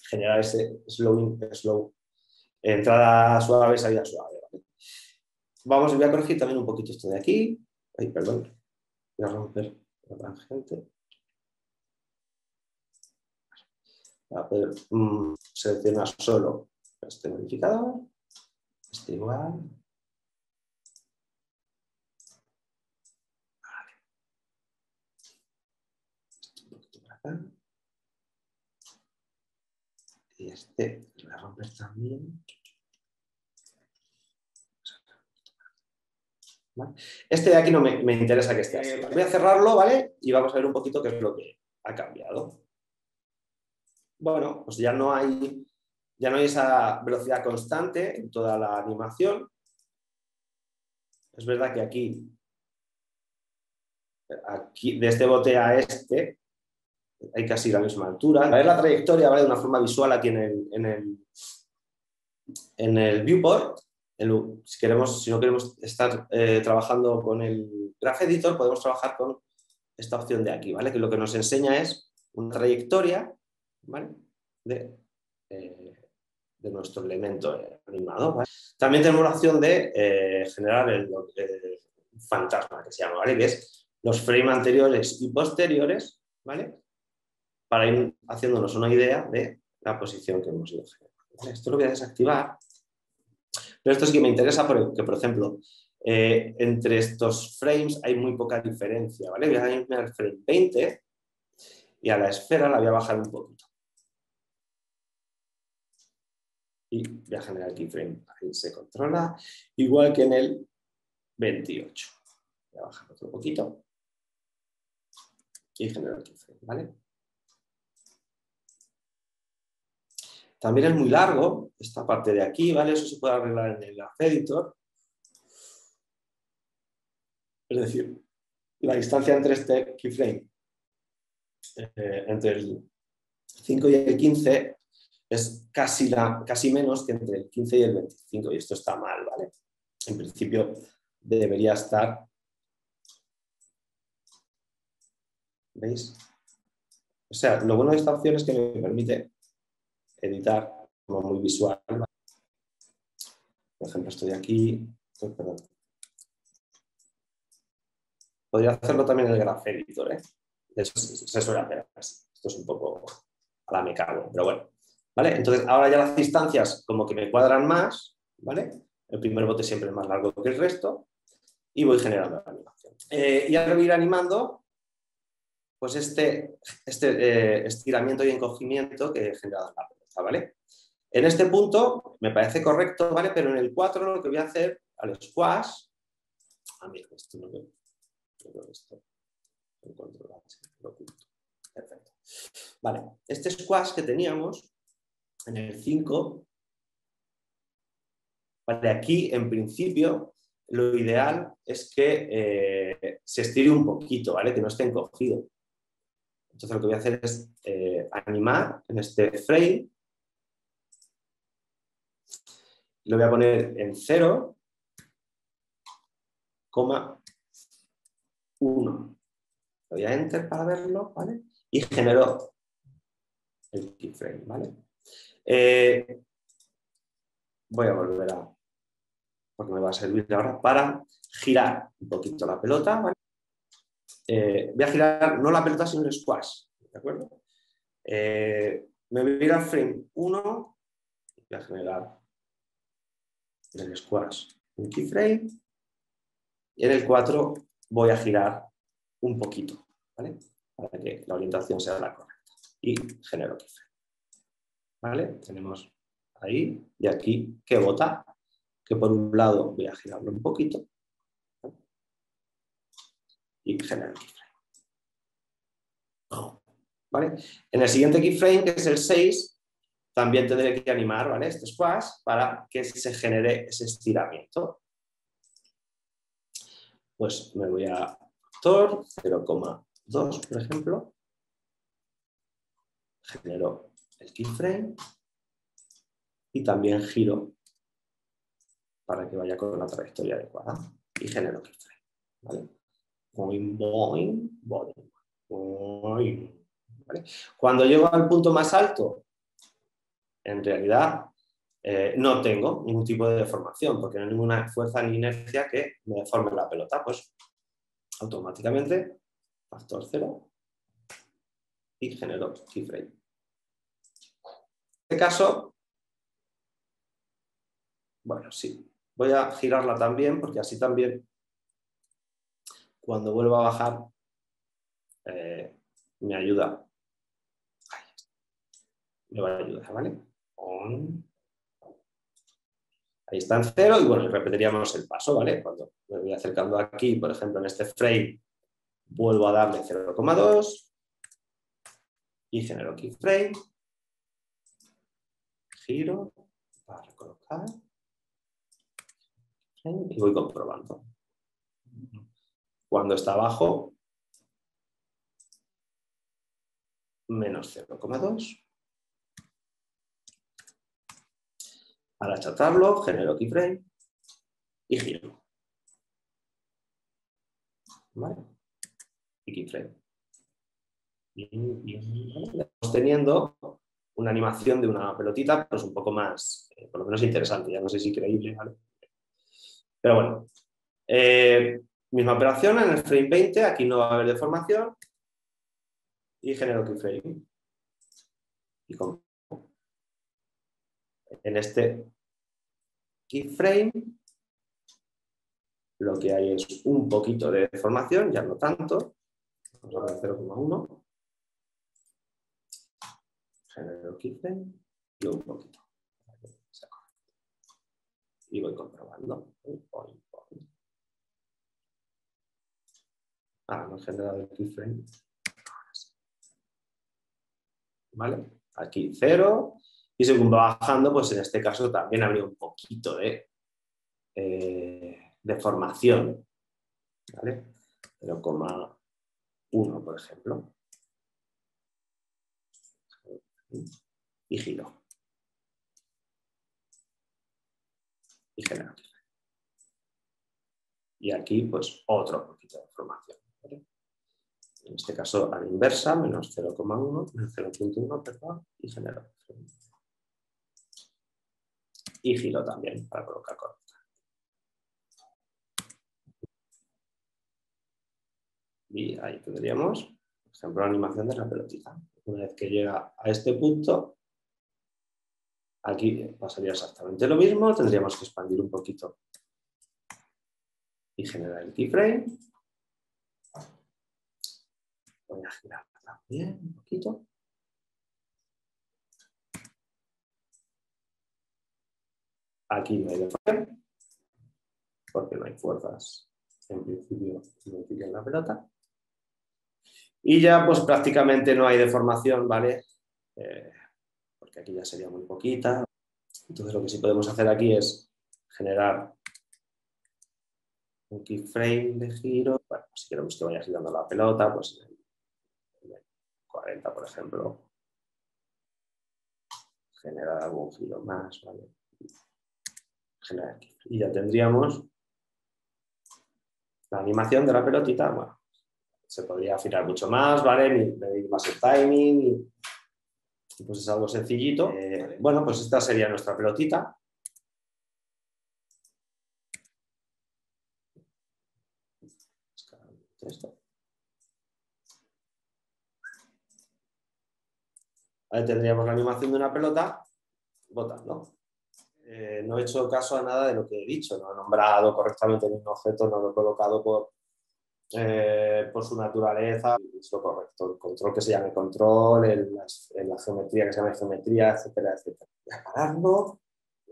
generar ese slow, entrada suave, salida suave, ¿vale? Voy a corregir también un poquito esto de aquí. Ay, perdón. Voy a romper la tangente. Para poder seleccionar solo este modificador. Este igual. Vale. Este un poquito para acá. Y este lo voy a romper también. ¿Vale? Este de aquí no me interesa que esté así. Voy a cerrarlo, ¿vale? Y vamos a ver un poquito qué es lo que ha cambiado. Bueno, pues ya no hay esa velocidad constante en toda la animación. Es verdad que aquí de este bote a este hay casi la misma altura. Para ver la trayectoria, ¿vale? De una forma visual aquí en el viewport. Si no queremos estar trabajando con el Graph Editor, podemos trabajar con esta opción de aquí, ¿vale? Que lo que nos enseña es una trayectoria, ¿vale? de nuestro elemento animado, ¿vale? También tenemos la opción de generar el fantasma, que se llama, ¿vale? Que es los frames anteriores y posteriores, ¿vale? Para ir haciéndonos una idea de la posición que hemos ido generando, ¿vale? Esto lo voy a desactivar. Pero esto sí que me interesa porque, por ejemplo, entre estos frames hay muy poca diferencia, ¿vale? Voy a irme al frame 20 y a la esfera la voy a bajar un poquito. Y voy a generar el keyframe. Ahí se controla, igual que en el 28. Voy a bajar otro poquito y genero el keyframe, ¿vale? También es muy largo esta parte de aquí, ¿vale? Eso se puede arreglar en el Graph Editor. Es decir, la distancia entre este keyframe, entre el 5 y el 15, es casi menos que entre el 15 y el 25, y esto está mal, ¿vale? En principio debería estar ¿Veis? O sea, lo bueno de esta opción es que me permite editar como muy visual. Por ejemplo, estoy aquí. Perdón. Podría hacerlo también en el Graph Editor, ¿eh? Eso se suele hacer así. Esto es un poco a la me cago, pero bueno. ¿Vale? Entonces, ahora ya las distancias como que me cuadran más, ¿vale? El primer bote siempre es más largo que el resto y voy generando la animación. Y ahora voy a ir animando pues este estiramiento y encogimiento que he generado en la pelota, ¿vale? En este punto me parece correcto, ¿vale? Pero en el 4 lo que voy a hacer al squash... mira, esto no veo. Esto lo controlo, lo oculto. Perfecto. Vale, este squash que teníamos en el 5, vale, aquí en principio lo ideal es que se estire un poquito, ¿vale? Que no esté encogido. Entonces lo que voy a hacer es animar en este frame. Lo voy a poner en 0,1. Le doy a Enter para verlo, ¿vale? Y genero el keyframe, ¿vale? Voy a volver a... porque me va a servir ahora para girar un poquito la pelota, ¿vale? Voy a girar no la pelota, sino el squash, ¿de acuerdo? Me voy a ir al frame 1, voy a generar en el squash un keyframe, y en el 4 voy a girar un poquito, ¿vale? Para que la orientación sea la correcta. Y genero keyframe. ¿Vale? Tenemos ahí y aquí que bota, que por un lado voy a girarlo un poquito, ¿vale? Y genero el keyframe. ¿Vale? En el siguiente keyframe, que es el 6, también tendré que animar, ¿vale? Este squash para que se genere ese estiramiento. Pues me voy a factor 0,2, por ejemplo. Genero el keyframe y también giro para que vaya con la trayectoria adecuada. Y genero keyframe, ¿vale? Boing, boing, boing, boing, ¿vale? Cuando llego al punto más alto, en realidad no tengo ningún tipo de deformación, porque no hay ninguna fuerza ni inercia que me deforme la pelota, pues automáticamente factor 0 y genero keyframe. En este caso, bueno, sí, voy a girarla también, porque así también, cuando vuelva a bajar, me ayuda. Me va a ayudar, ¿vale? Ahí está en 0 y bueno, repetiríamos el paso, ¿vale? Cuando me voy acercando aquí, por ejemplo, en este frame, vuelvo a darle 0,2 y genero keyframe, giro para recolocar y voy comprobando. Cuando está abajo, menos 0,2. Para achatarlo, genero keyframe y giro. ¿Vale? Y keyframe. Estamos teniendo una animación de una pelotita, pues un poco más, por lo menos interesante, ya no sé si creíble, ¿vale? Pero bueno, misma operación en el frame 20, aquí no va a haber deformación y genero keyframe. Y en este keyframe lo que hay es un poquito de deformación, ya no tanto, vamos a ver 0,1, genero keyframe y un poquito. Y voy comprobando. No he generado el keyframe. ¿Vale? Aquí 0. Y según va bajando, pues en este caso también habría un poquito de deformación. ¿Vale? 0,1, por ejemplo. Y giro. Y genero. Y aquí, pues, otro poquito de deformación. ¿Vale? En este caso a la inversa, menos 0,1, menos 0,1, perdón, y genero. Y giro también para colocar correcta. Y ahí tendríamos, por ejemplo, la animación de la pelotita. Una vez que llega a este punto, aquí pasaría exactamente lo mismo, tendríamos que expandir un poquito y generar el keyframe. Voy a girar también un poquito. Aquí no hay deformación, porque no hay fuerzas en principio en la pelota. Y ya pues prácticamente no hay deformación, ¿vale? Porque aquí ya sería muy poquita. Entonces lo que sí podemos hacer aquí es generar un keyframe de giro. Bueno, si queremos que vaya girando la pelota, pues en el 40, por ejemplo, generar algún giro más, ¿vale? Generar aquí. Y ya tendríamos la animación de la pelotita. Bueno, se podría afinar mucho más, ¿vale? Medir más el timing y pues es algo sencillito. Bueno, pues esta sería nuestra pelotita. Esto. Ahí tendríamos la animación de una pelota botando. No he hecho caso a nada de lo que he dicho, no he nombrado correctamente ningún objeto, no lo he colocado por su naturaleza, es lo correcto. El control que se llame control, la geometría que se llame geometría, etcétera, etcétera. Voy a pararlo,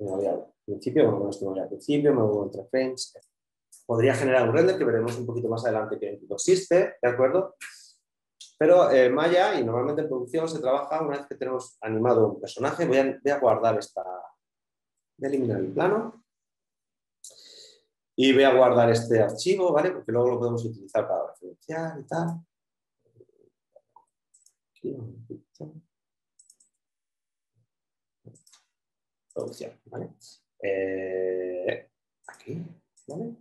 me voy al principio, bueno, esto me voy al principio, me voy entre frames. Podría generar un render que veremos un poquito más adelante que existe, ¿de acuerdo? Pero Maya, y normalmente en producción se trabaja una vez que tenemos animado un personaje. Voy a guardar esta. Voy a eliminar el plano. Y voy a guardar este archivo, ¿vale? Porque luego lo podemos utilizar para referenciar y tal. Aquí, producción, ¿vale? Aquí, ¿vale?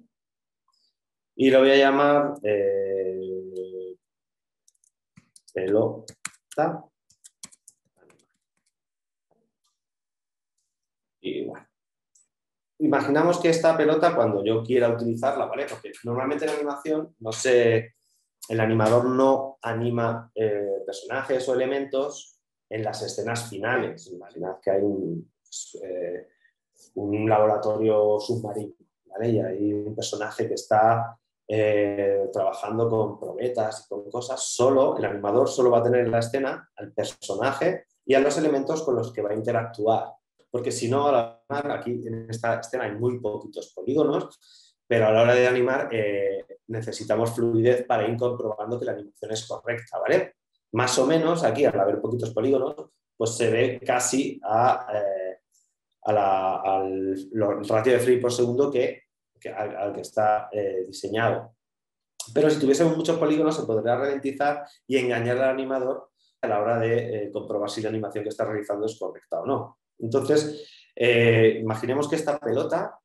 Y lo voy a llamar pelota. Y bueno. Imaginamos que esta pelota, cuando yo quiera utilizarla, ¿vale? Porque normalmente en animación, no sé, el animador no anima personajes o elementos en las escenas finales. Imaginad que hay un laboratorio submarino, ¿vale? Y hay un personaje que está trabajando con probetas y con cosas. El animador solo va a tener en la escena al personaje y a los elementos con los que va a interactuar. Porque si no, aquí en esta escena hay muy poquitos polígonos, pero a la hora de animar necesitamos fluidez para ir comprobando que la animación es correcta, ¿vale? Más o menos aquí, al haber poquitos polígonos, pues se ve casi al ratio de frame por segundo al que está diseñado. Pero si tuviésemos muchos polígonos se podría ralentizar y engañar al animador a la hora de comprobar si la animación que está realizando es correcta o no. Entonces, imaginemos que esta pelota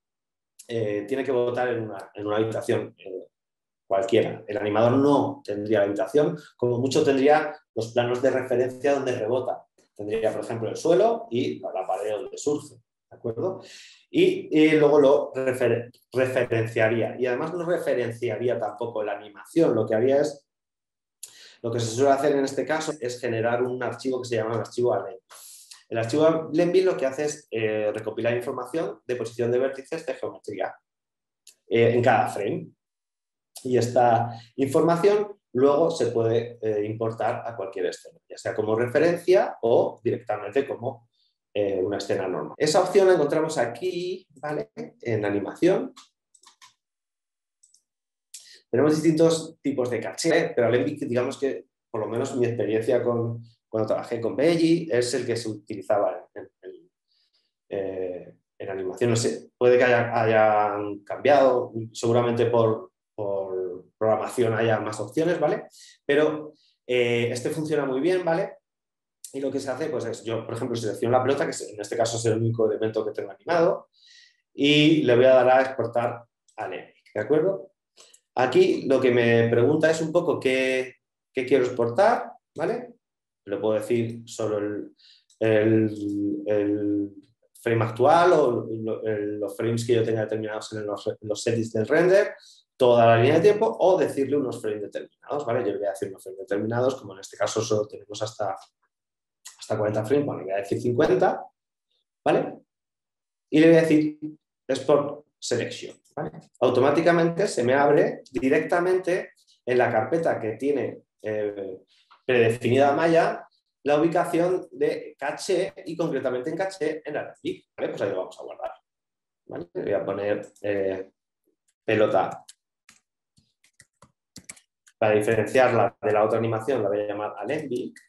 tiene que botar en una habitación cualquiera. El animador no tendría la habitación, como mucho tendría los planos de referencia donde rebota. Tendría, por ejemplo, el suelo y la pared donde surge, ¿de acuerdo? Y luego lo referenciaría. Y además no referenciaría tampoco la animación. Lo que se suele hacer en este caso es generar un archivo que se llama un archivo Allen. El archivo Lenvil lo que hace es recopilar información de posición de vértices de geometría en cada frame. Y esta información luego se puede importar a cualquier escena, ya sea como referencia o directamente como una escena normal. Esa opción la encontramos aquí, ¿vale? En animación. Tenemos distintos tipos de caché, pero Alembic, digamos que, por lo menos mi experiencia cuando trabajé con Belli, es el que se utilizaba en animación. No sé, puede que hayan cambiado, seguramente por programación haya más opciones, ¿vale? Pero este funciona muy bien, ¿vale? Y lo que se hace, pues es, yo, por ejemplo, selecciono la pelota, que en este caso es el único elemento que tengo animado, y le voy a dar a exportar a Alembic, ¿de acuerdo? Aquí lo que me pregunta es un poco qué qué quiero exportar, ¿vale? Le puedo decir solo el frame actual o los frames que yo tenga determinados en los settings del render, toda la línea de tiempo, o decirle unos frames determinados, ¿vale? Yo le voy a decir unos frames determinados, como en este caso solo tenemos hasta 40 frames, bueno, le voy a decir 50, ¿vale? Y le voy a decir Export Selection, ¿vale? Automáticamente se me abre directamente en la carpeta que tiene predefinida Maya la ubicación de caché y concretamente en caché en Alembic, ¿vale? Pues ahí lo vamos a guardar, ¿vale? Le voy a poner pelota. Para diferenciarla de la otra animación la voy a llamar Alembic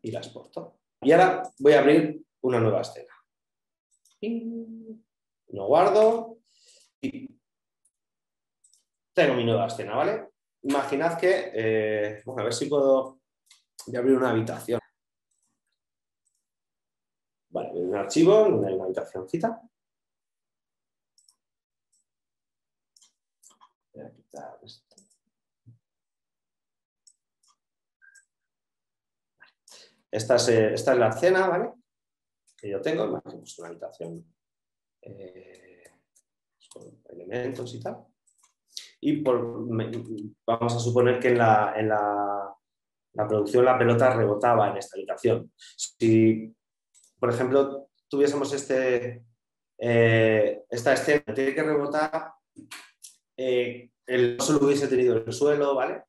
y la exporto. Y ahora voy a abrir una nueva escena. Lo guardo y tengo mi nueva escena, ¿vale? Imaginad que, bueno, a ver si puedo abrir una habitación. Vale, un archivo, una habitacióncita. Voy a quitar esto. Esta es la escena, ¿vale? Que yo tengo, imaginemos una habitación con elementos y tal. Y vamos a suponer que en la producción la pelota rebotaba en esta habitación. Si, por ejemplo, tuviésemos esta escena, tiene que rebotar, el solo hubiese tenido el suelo, ¿vale?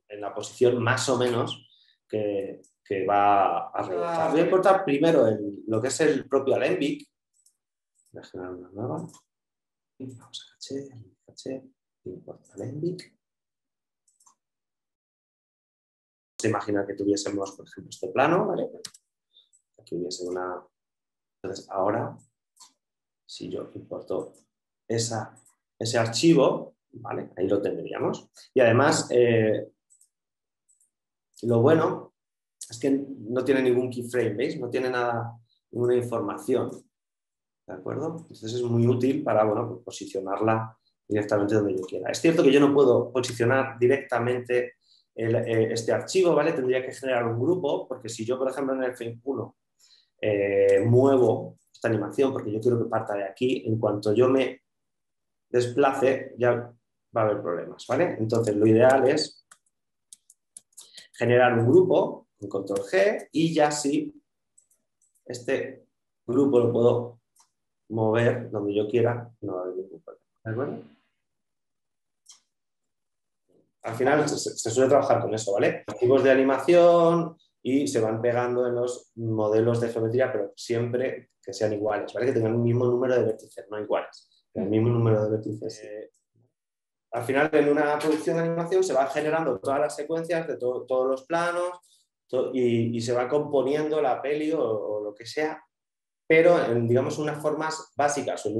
En la posición más o menos que va a rebotar. Voy a importar primero lo que es el propio Alembic. Voy a generar una nueva. Vamos a caché, importa Alembic. Se imagina que tuviésemos, por ejemplo, este plano, ¿vale? Aquí hubiese una... Entonces, ahora, si yo importo ese archivo, ¿vale? Ahí lo tendríamos. Y además, lo bueno es que no tiene ningún keyframe, ¿veis? No tiene nada, ninguna información, ¿de acuerdo? Entonces es muy útil para, bueno, pues posicionarla directamente donde yo quiera. Es cierto que yo no puedo posicionar directamente este archivo, ¿vale? Tendría que generar un grupo, porque si yo, por ejemplo, en el frame 1 muevo esta animación, porque yo quiero que parta de aquí, en cuanto yo me desplace, ya va a haber problemas, ¿vale? Entonces, lo ideal es generar un grupo, un control G, y ya sí, este grupo lo puedo mover donde yo quiera, no va a haber ningún problema, ¿de acuerdo? Al final se suele trabajar con eso, ¿vale? Archivos de animación y se van pegando en los modelos de geometría, pero siempre que sean iguales, ¿vale? Que tengan el mismo número de vértices, no iguales, el mismo número de vértices. Al final, en una producción de animación se van generando todas las secuencias de todos los planos y se va componiendo la peli o lo que sea, pero en, digamos, unas formas básicas o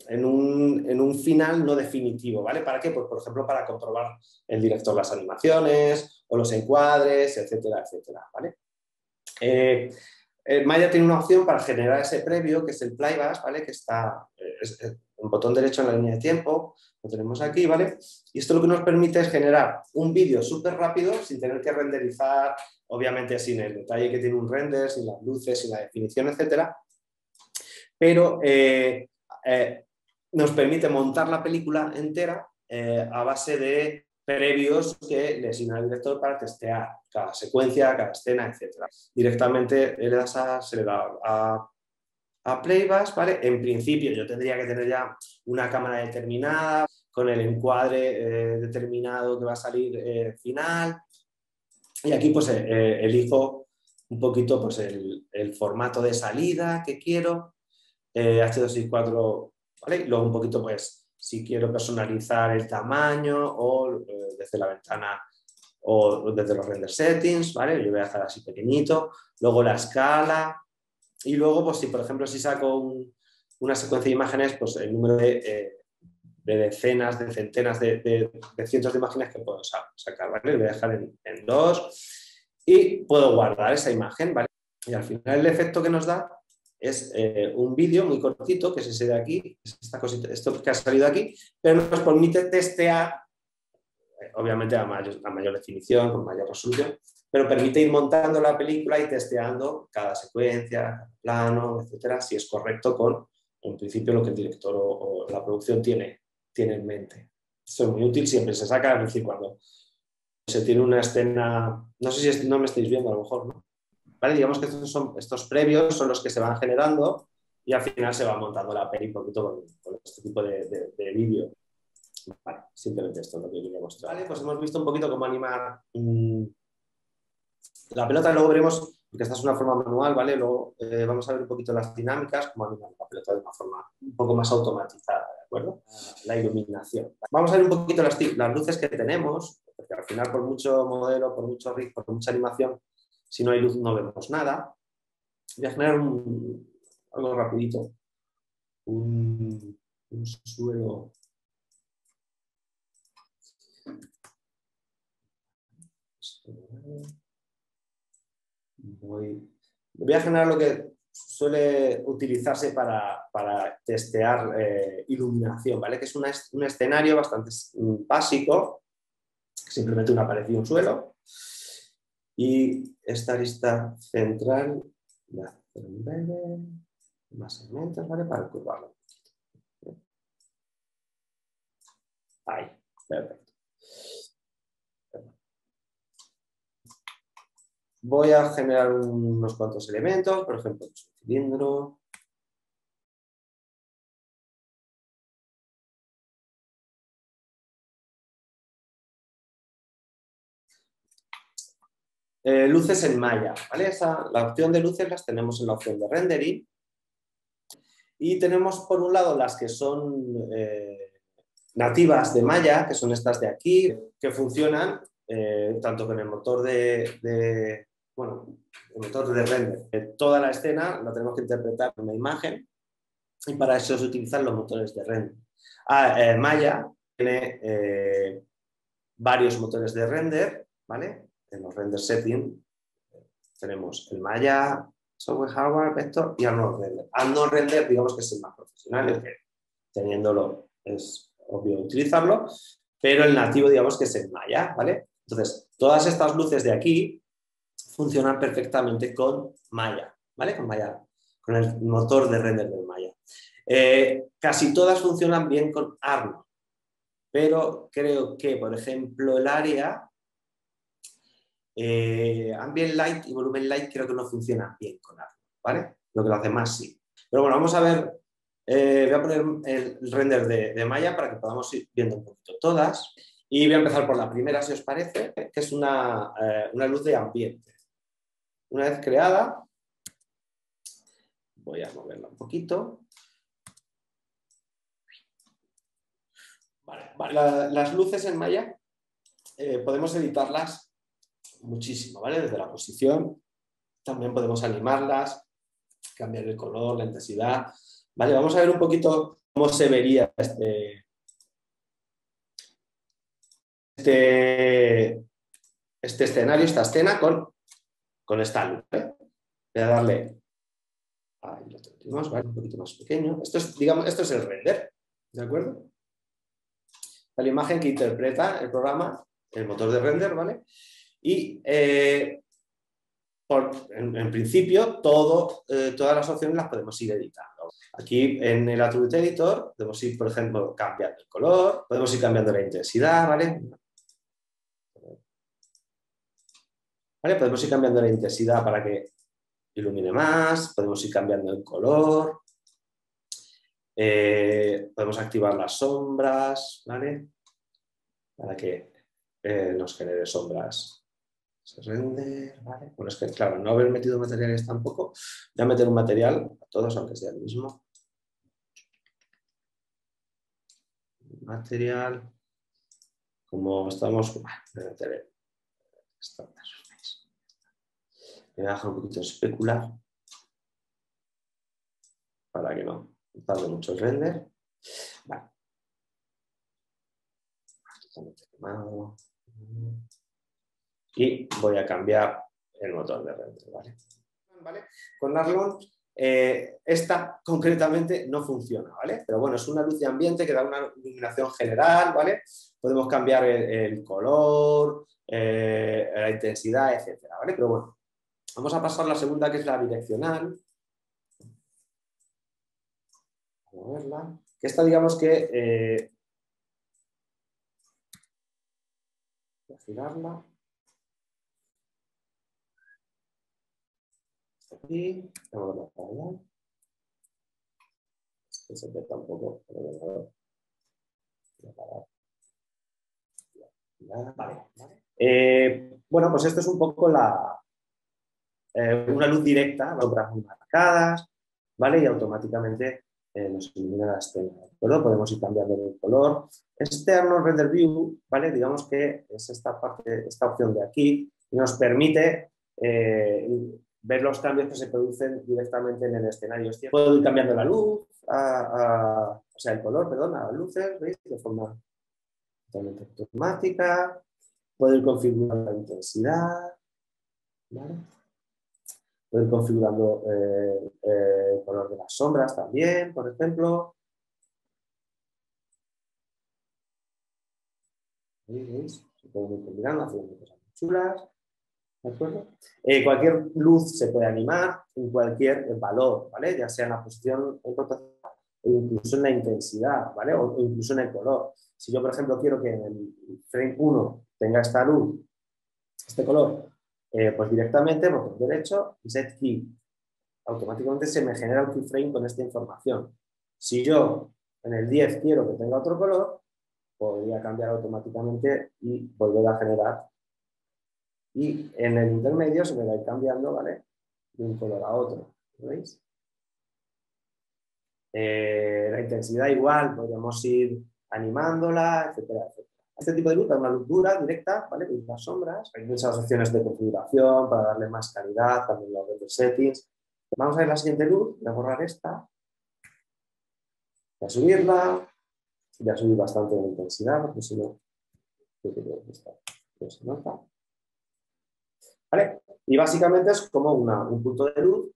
en un final no definitivo, ¿vale? ¿Para qué? Pues, por ejemplo, para comprobar el director las animaciones o los encuadres, etcétera, etcétera, ¿vale? Maya tiene una opción para generar ese previo, que es el playback, ¿vale? Que está un botón derecho en la línea de tiempo, lo tenemos aquí, ¿vale? Y esto lo que nos permite es generar un vídeo súper rápido sin tener que renderizar, obviamente sin el detalle que tiene un render, sin las luces, sin la definición, etcétera. Pero nos permite montar la película entera a base de previos que le asigna el director para testear cada secuencia, cada escena, etc. Directamente se le da a Playbus, ¿vale? En principio yo tendría que tener ya una cámara determinada, con el encuadre determinado que va a salir final. Y aquí pues elijo un poquito pues, el formato de salida que quiero, H264, ¿vale? Y luego un poquito pues si quiero personalizar el tamaño o desde la ventana o desde los render settings, ¿vale? Yo voy a dejar así pequeñito, luego la escala y luego pues si por ejemplo si saco una secuencia de imágenes, pues el número de decenas, de centenas, de cientos de imágenes que puedo sacar, ¿vale? Lo voy a dejar en 2 y puedo guardar esa imagen, ¿vale? Y al final el efecto que nos da es un vídeo muy cortito, que es ese de aquí, es esta cosita, esto que ha salido aquí, pero nos permite testear, obviamente a mayor definición, con mayor resolución, pero permite ir montando la película y testeando cada secuencia, cada plano, etcétera, si es correcto con, en principio, lo que el director o la producción tiene en mente. Esto es muy útil, siempre se saca, es decir, cuando se tiene una escena, no sé si no me estáis viendo a lo mejor, ¿no? ¿Vale? Digamos que estos previos son los que se van generando y al final se va montando la peli un poquito con este tipo de vídeo. Vale, simplemente esto es lo que quería mostrar. Vale, pues hemos visto un poquito cómo animar la pelota, luego veremos, porque esta es una forma manual, ¿vale? Luego vamos a ver un poquito las dinámicas, cómo animar la pelota de una forma un poco más automatizada, ¿de acuerdo? La iluminación. Vamos a ver un poquito las luces que tenemos, porque al final por mucho modelo, por mucho rig, por mucha animación, si no hay luz no vemos nada. Voy a generar algo rapidito, un suelo. Voy a generar lo que suele utilizarse para testear iluminación, ¿vale? Que es un escenario bastante básico, simplemente una pared y un suelo. Y esta lista central, más segmentos, ¿vale? Para curvarlo. Ahí, perfecto. Voy a generar unos cuantos elementos, por ejemplo, un cilindro. Luces en malla, ¿vale? La opción de luces las tenemos en la opción de rendering. Y tenemos por un lado las que son nativas de malla, que son estas de aquí, que funcionan tanto con el motor el motor de render. Toda la escena la tenemos que interpretar en una imagen y para eso se utilizan los motores de render. Maya tiene varios motores de render, ¿vale? En los render settings tenemos el Maya, Software, Hardware, Vector y Arnold Render. Arnold Render, digamos que es el más profesional, el que teniéndolo es obvio utilizarlo, pero el nativo, digamos que es el Maya, ¿vale? Entonces, todas estas luces de aquí funcionan perfectamente con Maya, ¿vale? Con Maya, con el motor de render del Maya. Casi todas funcionan bien con Arnold, pero creo que, por ejemplo, el área Ambient Light y Volumen Light creo que no funcionan bien con Arnold, ¿vale? Lo que lo hace más sí. Pero bueno, vamos a ver, voy a poner el render de Maya para que podamos ir viendo un poquito todas. Y voy a empezar por la primera, si os parece, que es una luz de ambiente. Una vez creada, voy a moverla un poquito. Vale, las luces en Maya podemos editarlas muchísimo, ¿vale? Desde la posición, también podemos animarlas, cambiar el color, la intensidad, ¿vale? Vamos a ver un poquito cómo se vería este escenario, esta escena con esta luz, ¿vale? Voy a darle, ahí lo tenemos, ¿vale? Un poquito más pequeño. Esto es, digamos, esto es el render, ¿de acuerdo? La imagen que interpreta el programa, el motor de render, ¿vale? Y en principio todas las opciones las podemos ir editando. Aquí en el Attribute Editor podemos ir, por ejemplo, cambiando el color, podemos ir cambiando la intensidad, ¿vale? Podemos ir cambiando la intensidad para que ilumine más, podemos ir cambiando el color, podemos activar las sombras, ¿vale? Para que nos genere sombras. Render, ¿vale? Bueno, es que claro, no haber metido materiales tampoco, voy a meter un material a todos, aunque sea el mismo. Material, como estamos, voy a meter voy a dejar un poquito de especular para que no tarde mucho el render. Vale. Totalmente quemado. Y voy a cambiar el motor de render, ¿vale? Con Arnold esta concretamente no funciona, ¿vale? Pero bueno, es una luz de ambiente que da una iluminación general, ¿vale? Podemos cambiar el color, la intensidad, etcétera, ¿vale? Pero bueno, vamos a pasar a la segunda, que es la bidireccional. Vamos a verla. Que esta, digamos que... voy a girarla. Aquí, vamos a verla para allá. Que se peta un poco, pero bueno, vale. Bueno, pues esto es un poco una luz directa, sombras muy marcadas, ¿vale? Y automáticamente nos ilumina la escena, ¿de acuerdo? Podemos ir cambiando el color. External Render View, ¿vale? Digamos que es esta parte, esta opción de aquí, y nos permite ver los cambios que se producen directamente en el escenario. Puedo ir cambiando la luz, o sea, el color, perdón, a las luces, ¿veis? De forma totalmente automática. Puedo ir configurando la intensidad, ¿vale? Puedo ir configurando el color de las sombras también, por ejemplo. ¿Veis? Se pueden ir combinando, haciendo cosas muy chulas. ¿De acuerdo? Cualquier luz se puede animar en cualquier valor, ¿vale? Ya sea en la posición en rotación o incluso en la intensidad, ¿vale? O incluso en el color. Si yo, por ejemplo, quiero que en el frame 1 tenga esta luz, este color, pues directamente, botón derecho, set key. Automáticamente se me genera un keyframe con esta información. Si yo en el 10 quiero que tenga otro color, podría cambiar automáticamente y volver a generar. Y en el intermedio se me va a ir cambiando, ¿vale? De un color a otro. ¿Veis? La intensidad igual, podríamos ir animándola, etcétera, etcétera. Este tipo de luz es una luz dura, directa, ¿vale? Con las sombras. Hay muchas opciones de configuración para darle más calidad, también los render settings. Vamos a ver la siguiente luz, voy a borrar esta. Voy a subirla, voy a subir bastante la intensidad, porque si no, no se nota. ¿Vale? Y básicamente es como un punto de luz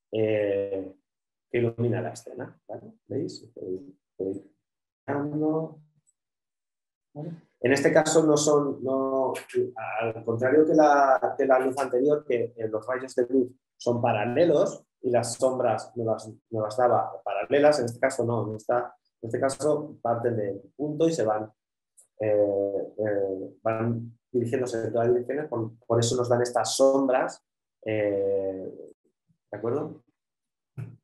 que ilumina la escena. ¿Vale? ¿Veis? ¿Vale? En este caso no son, al contrario que la luz anterior, que los rayos de luz son paralelos y las sombras me las daba paralelas, en este caso no, en este caso parten del punto y se van dirigiéndose en todas las direcciones, por eso nos dan estas sombras, ¿de acuerdo?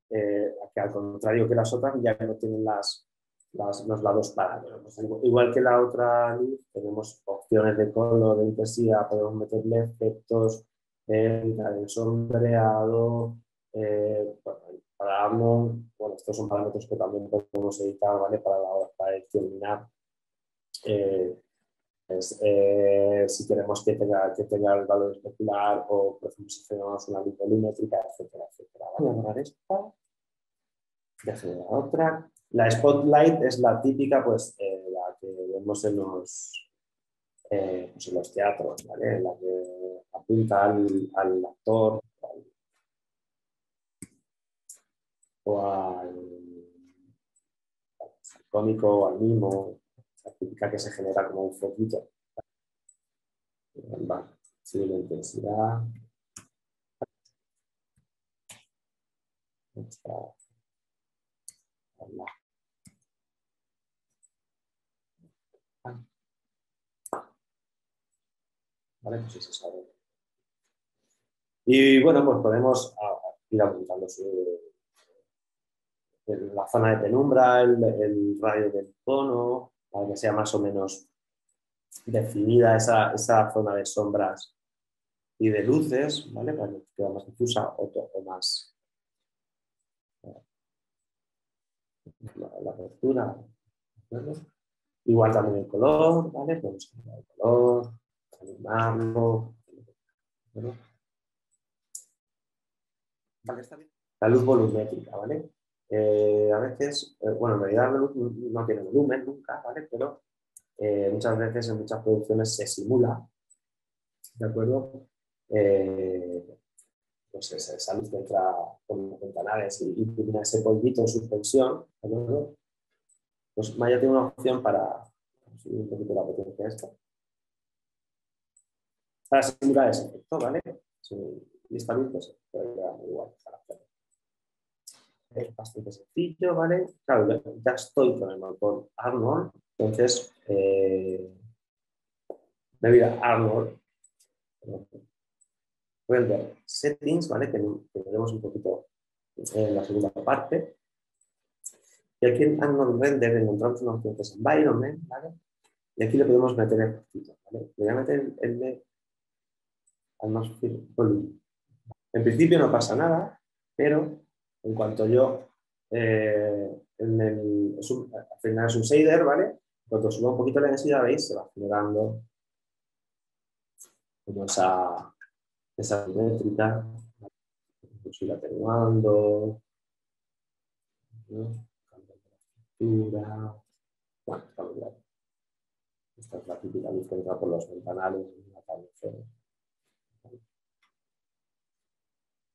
Que al contrario que las otras ya no tienen los lados paralelos. Pues igual que la otra luz, tenemos opciones de color, de intensidad, podemos meterle efectos de sombreado, bueno, estos son parámetros que también podemos editar, ¿vale? Para determinar si queremos que tenga el valor especular o, por ejemplo, si tenemos una luz volumétrica, etcétera, etcétera. Voy a borrar esta. Voy a generar otra. La spotlight es la típica, pues, la que vemos pues en los teatros, ¿vale? La que apunta al actor o al cómico o al mimo, la típica que se genera como un foquito. Vale, sí, la intensidad. ¿Vale? Pues eso sabe. Y bueno, pues podemos ir aumentando la zona de penumbra, el radio del tono, para que sea más o menos definida esa zona de sombras y de luces, ¿vale? Para que quede más difusa o más la apertura. ¿Vale? Igual también el color, ¿vale? Podemos cambiar el color, animarlo. ¿Vale? Vale, está bien. La luz volumétrica, ¿vale? A veces, bueno, en realidad la luz no tiene volumen nunca, ¿vale? Pero muchas veces en muchas producciones se simula, ¿de acuerdo? pues esa luz que entra por los ventanales y ilumina ese polvito en suspensión, ¿de acuerdo? Pues Maya tiene una opción para subir un poquito la potencia esta, para simular ese efecto, ¿vale? Y esta luz pues queda igual para hacerlo. Es bastante sencillo, ¿vale? Claro, ya estoy con el motor Arnold, entonces me voy a Arnold. Pueden ver settings, ¿vale? Que veremos un poquito en la segunda parte. Y aquí en Arnold Render encontramos una opción que es Environment, ¿vale? Y aquí le podemos meter el poquito, ¿vale? Le voy a meter el de Atmosphere Volume. En principio no pasa nada, pero en cuanto yo al final es un shader, ¿vale? Cuando subo un poquito la densidad, veis, se va generando como esa métrica, incluso ir atenuando, ¿no? Cambiando la estructura. Bueno, está muy bien. Esta es la típica luz que entra por los ventanales en la cabecera.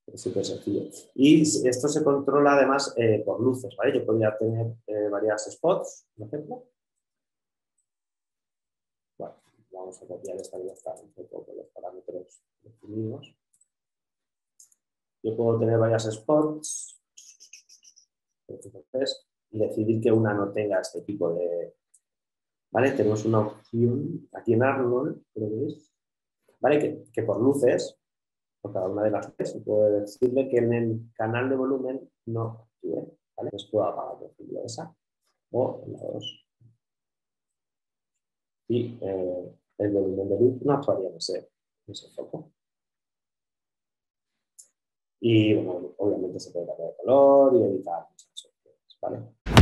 Es súper sencillo. Y esto se controla además por luces, ¿vale? Yo podría tener varias spots, por ejemplo. Bueno, vamos a copiar esta y ya está un poco con los parámetros definidos. Yo puedo tener varias spots y decidir que una no tenga este tipo de... ¿Vale? Tenemos una opción aquí en Arnold, creo que es, ¿vale? Que por luces, por cada una de las tres, y puedo decirle que en el canal de volumen no actúe, ¿vale? Entonces puedo apagar, por ejemplo, esa o en la 2. Y el volumen de luz no actuaría en ese foco. Y bueno, obviamente se puede cambiar de color y editar muchas opciones, ¿vale?